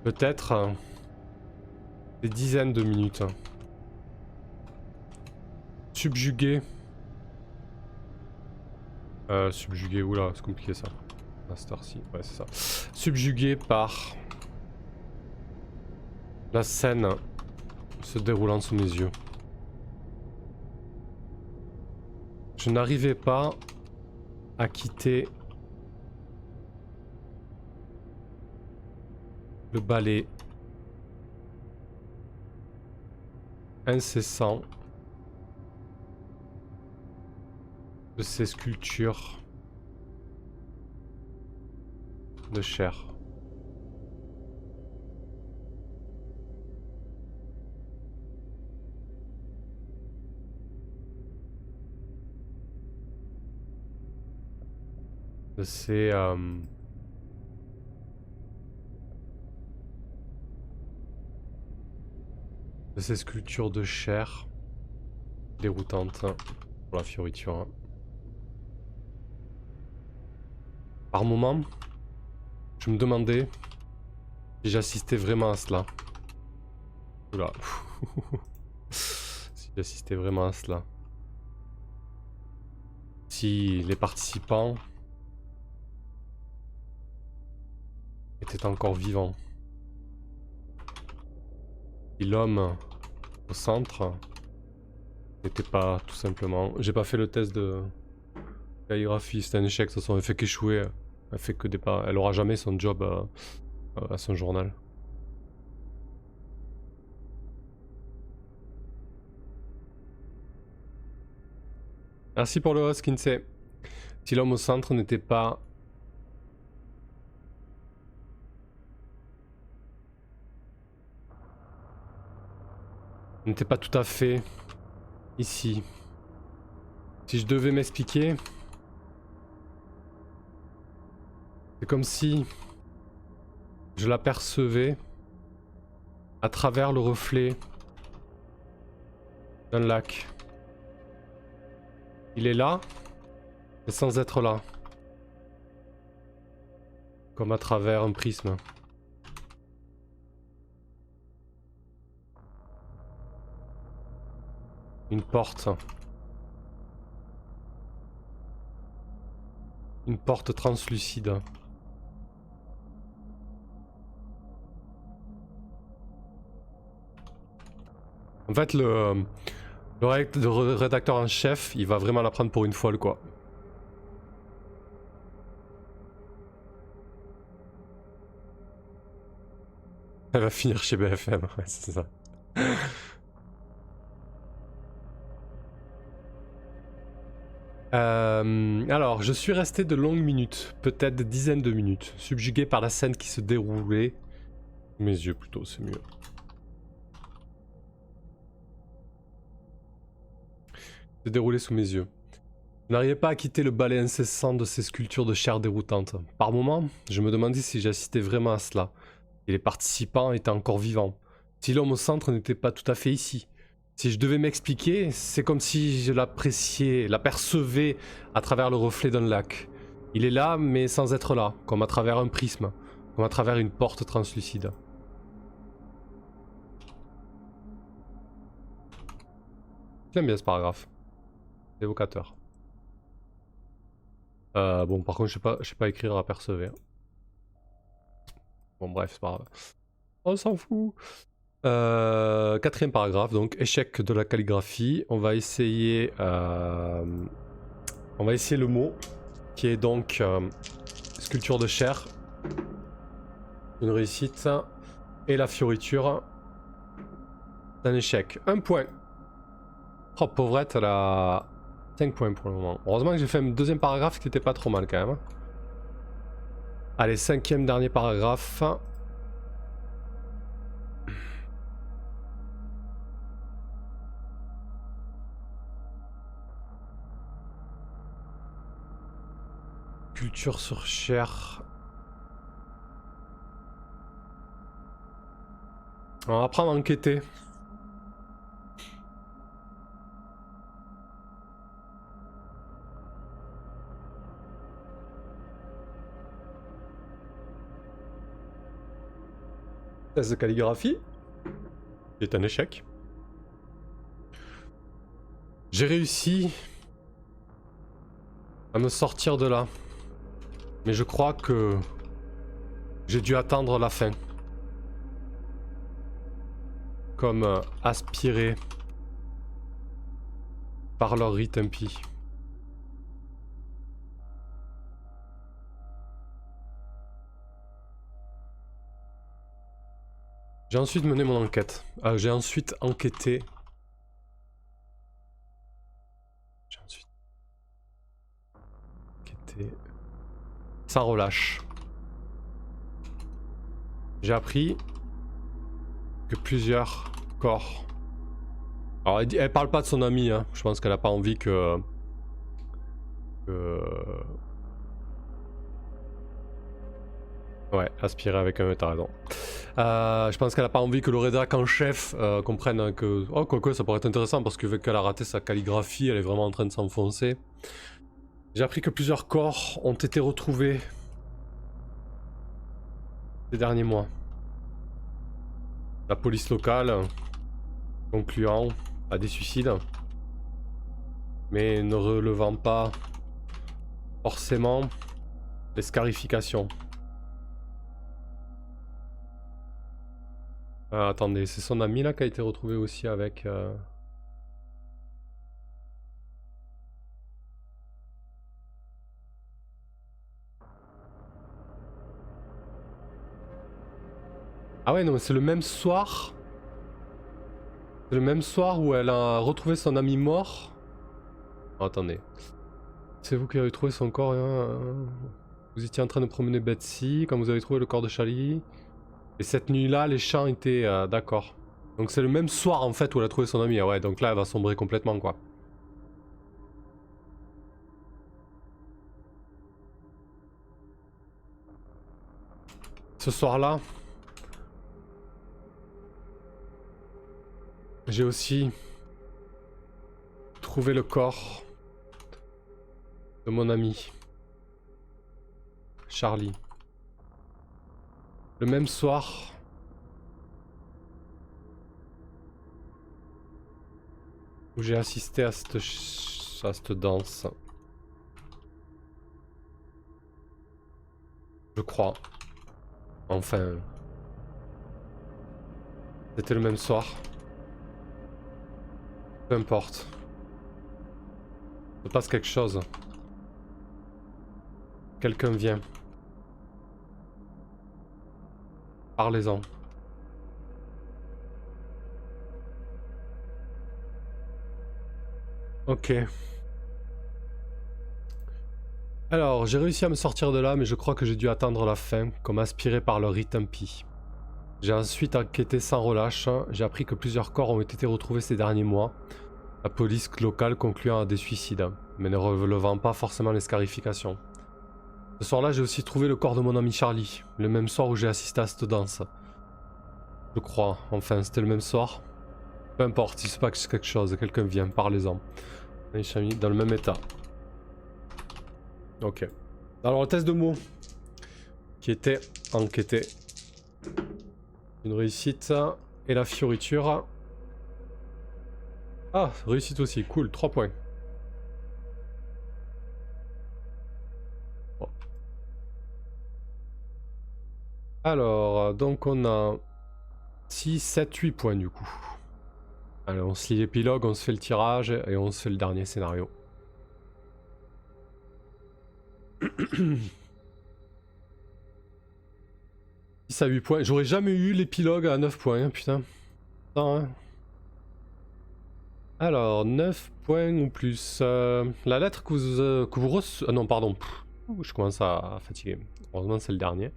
Peut-être des dizaines de minutes. Subjugué. Subjugué, oula, c'est compliqué ça. Master-ci, ouais c'est ça. Subjugué par la scène se déroulant sous mes yeux. Je n'arrivais pas à quitter le balai incessant de ces sculptures de chair. De ces sculptures de chair déroutantes pour la fioriture. Par moments, je me demandais si j'assistais vraiment à cela. Oula. Si j'assistais vraiment à cela. Si les participants étaient encore vivants. Si l'homme au centre n'était pas tout simplement... J'ai pas fait le test de calligraphie, c'était un échec, de toute façon elle fait qu'échouer. Elle fait que des pas. Elle aura jamais son job à son journal. Merci pour le host, Kinsey. Si l'homme au centre n'était pas... n'était pas tout à fait ici. Si je devais m'expliquer... C'est comme si je l'apercevais à travers le reflet d'un lac. Il est là, mais sans être là. Comme à travers un prisme. Une porte. Une porte translucide. En fait, le rédacteur en chef, il va vraiment la prendre pour une folle, quoi. Elle va finir chez BFM, ouais, c'est ça. Alors, je suis resté de longues minutes, peut-être des dizaines de minutes, subjugué par la scène qui se déroulait. Mes yeux plutôt, c'est mieux. Se déroulait sous mes yeux. Je n'arrivais pas à quitter le balai incessant de ces sculptures de chair déroutantes. Par moments, je me demandais si j'assistais vraiment à cela. Et les participants étaient encore vivants. Si l'homme au centre n'était pas tout à fait ici. Si je devais m'expliquer, c'est comme si je l'appréciais, l'apercevais à travers le reflet d'un lac. Il est là, mais sans être là, comme à travers un prisme, comme à travers une porte translucide. J'aime bien ce paragraphe. C'est évocateur. Bon, par contre, je sais pas écrire apercever. Bon, bref, c'est pas grave. On s'en fout. Quatrième paragraphe, donc échec de la calligraphie. On va essayer le mot qui est donc sculpture de chair. Une réussite. Et la fioriture. Un échec. 1 point. Oh, pauvrette, elle a 5 points pour le moment. Heureusement que j'ai fait un deuxième paragraphe qui était pas trop mal quand même. Allez, 5e dernier paragraphe. Culture sur chair. On va apprendre à enquêter. Test de calligraphie. C'est un échec. J'ai réussi à me sortir de là. Mais je crois que j'ai dû attendre la fin. comme aspirés par leur rite impie. J'ai ensuite mené mon enquête. J'ai ensuite enquêté. Sans relâche. J'ai appris que plusieurs corps... Alors elle parle pas de son ami, hein. Je pense qu'elle a pas envie que... Ouais, aspirer avec un t'as raison. Je pense qu'elle a pas envie que le rédac en chef comprenne que... Oh, quoique ça pourrait être intéressant parce que vu qu'elle a raté sa calligraphie, elle est vraiment en train de s'enfoncer. J'ai appris que plusieurs corps ont été retrouvés ces derniers mois. La police locale concluant à des suicides, mais ne relevant pas forcément les scarifications. Attendez, c'est son ami là qui a été retrouvé aussi avec... Ah ouais, non, c'est le même soir. C'est le même soir où elle a retrouvé son ami mort. Oh, attendez. C'est vous qui avez trouvé son corps, hein. Vous étiez en train de promener Betsy quand vous avez trouvé le corps de Charlie. Et cette nuit-là, les champs étaient... D'accord. Donc c'est le même soir en fait où elle a trouvé son ami. Ah ouais, donc là elle va sombrer complètement quoi. Ce soir-là, j'ai aussi trouvé le corps de mon ami Charlie. Le même soir où j'ai assisté à cette danse. Je crois. Enfin. C'était le même soir. Peu importe. Il se passe quelque chose. Quelqu'un vient. Parlez-en. Ok. Alors, j'ai réussi à me sortir de là, mais je crois que j'ai dû attendre la fin, comme aspiré par le rite impie. J'ai ensuite enquêté sans relâche. J'ai appris que plusieurs corps ont été retrouvés ces derniers mois. La police locale concluant à des suicides, mais ne relevant pas forcément les scarifications. Ce soir-là, j'ai aussi trouvé le corps de mon ami Charlie, le même soir où j'ai assisté à cette danse. Je crois, enfin, c'était le même soir. Peu importe, il se passe quelque chose, quelqu'un vient, parlez-en. Dans le même état. Ok. Alors, le test de mots, qui était enquêté. Une réussite, et la fioriture. Ah, réussite aussi, cool, 3 points. Bon. Alors, donc on a 6, 7, 8 points du coup. Allez, on se lit l'épilogue, on se fait le tirage et on se fait le dernier scénario. 6 à 8 points. J'aurais jamais eu l'épilogue à 9 points, hein, putain. Non, hein. Alors, 9 points ou plus. La lettre que vous recevez... Ah non, pardon. Je commence à fatiguer. Heureusement, c'est le dernier.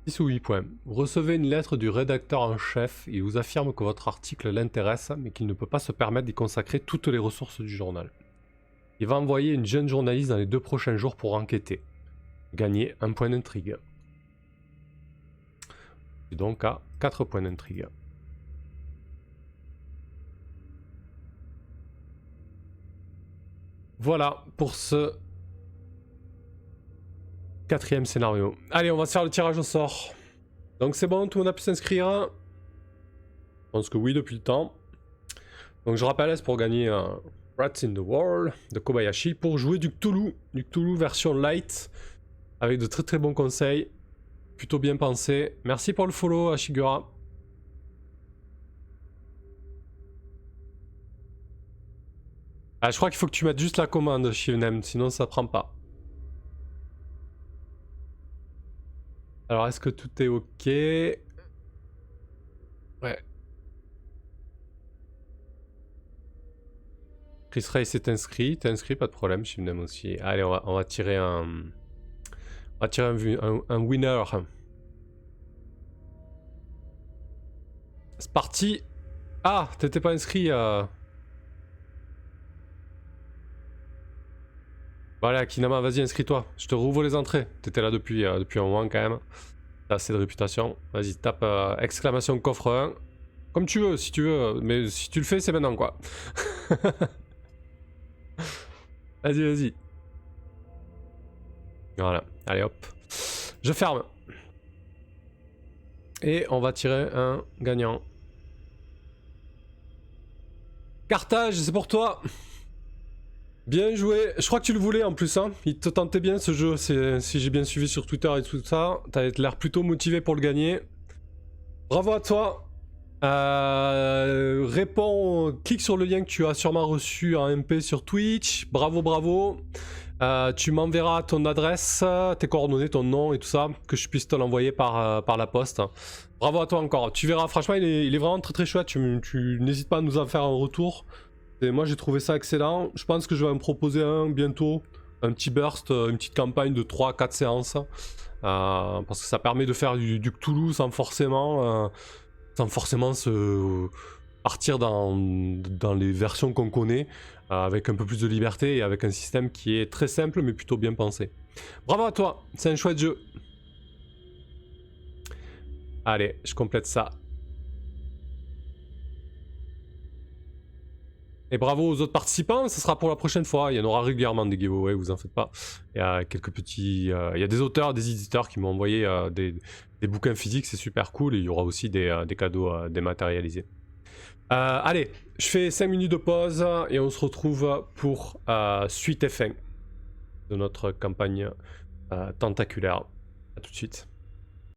6 ou 8 points. Vous recevez une lettre du rédacteur en chef. Il vous affirme que votre article l'intéresse, mais qu'il ne peut pas se permettre d'y consacrer toutes les ressources du journal. Il va envoyer une jeune journaliste dans les 2 prochains jours pour enquêter. Gagner 1 point d'intrigue. Et donc à 4 points d'intrigue. Voilà pour ce 4e scénario. Allez, on va se faire le tirage au sort. Donc c'est bon, tout le monde a pu s'inscrire. Je pense que oui depuis le temps. Donc je rappelle, c'est pour gagner un Rats in the World de Kobayashi pour jouer du Cthulhu version light avec de très très bons conseils. Plutôt bien pensé. Merci pour le follow, Ashigura. Ah, je crois qu'il faut que tu mettes juste la commande, Shivnem, sinon ça prend pas. Alors, est-ce que tout est ok? Ouais. Chris Ray s'est inscrit, t'es inscrit, pas de problème, Shivnem aussi. Allez, on va tirer un... On va tirer un winner. C'est parti. Ah, t'étais pas inscrit Voilà, Kinama, vas-y, inscris-toi. Je te rouvre les entrées. T'étais là depuis un moment quand même. T'as assez de réputation. Vas-y, tape exclamation coffre 1. Comme tu veux, si tu veux. Mais si tu le fais, c'est maintenant, quoi. Vas-y, vas-y. Voilà, allez hop. Je ferme. Et on va tirer un gagnant. Carthage, c'est pour toi. Bien joué. Je crois que tu le voulais en plus, hein. Il te tentait bien ce jeu, si j'ai bien suivi sur Twitter et tout ça. T'as l'air plutôt motivé pour le gagner. Bravo à toi. Réponds, clique sur le lien que tu as sûrement reçu en MP sur Twitch. Bravo, bravo. Tu m'enverras ton adresse, tes coordonnées, ton nom et tout ça, que je puisse te l'envoyer par la poste. Bravo à toi encore. Tu verras, franchement, il est vraiment très très chouette. Tu n'hésites pas à nous en faire un retour. Et moi, j'ai trouvé ça excellent. Je pense que je vais en proposer un bientôt. Un petit burst, une petite campagne de 3-4 séances. Parce que ça permet de faire du Cthulhu sans forcément se partir dans les versions qu'on connaît, avec un peu plus de liberté et avec un système qui est très simple mais plutôt bien pensé. Bravo à toi, c'est un chouette jeu. Allez, je complète ça. Et bravo aux autres participants, ce sera pour la prochaine fois. Il y en aura régulièrement des giveaways, vous en faites pas. Il y a quelques petits... il y a des auteurs, des éditeurs qui m'ont envoyé des bouquins physiques, c'est super cool. Et il y aura aussi des cadeaux dématérialisés. Allez, je fais 5 minutes de pause et on se retrouve pour suite et fin de notre campagne tentaculaire. A tout de suite.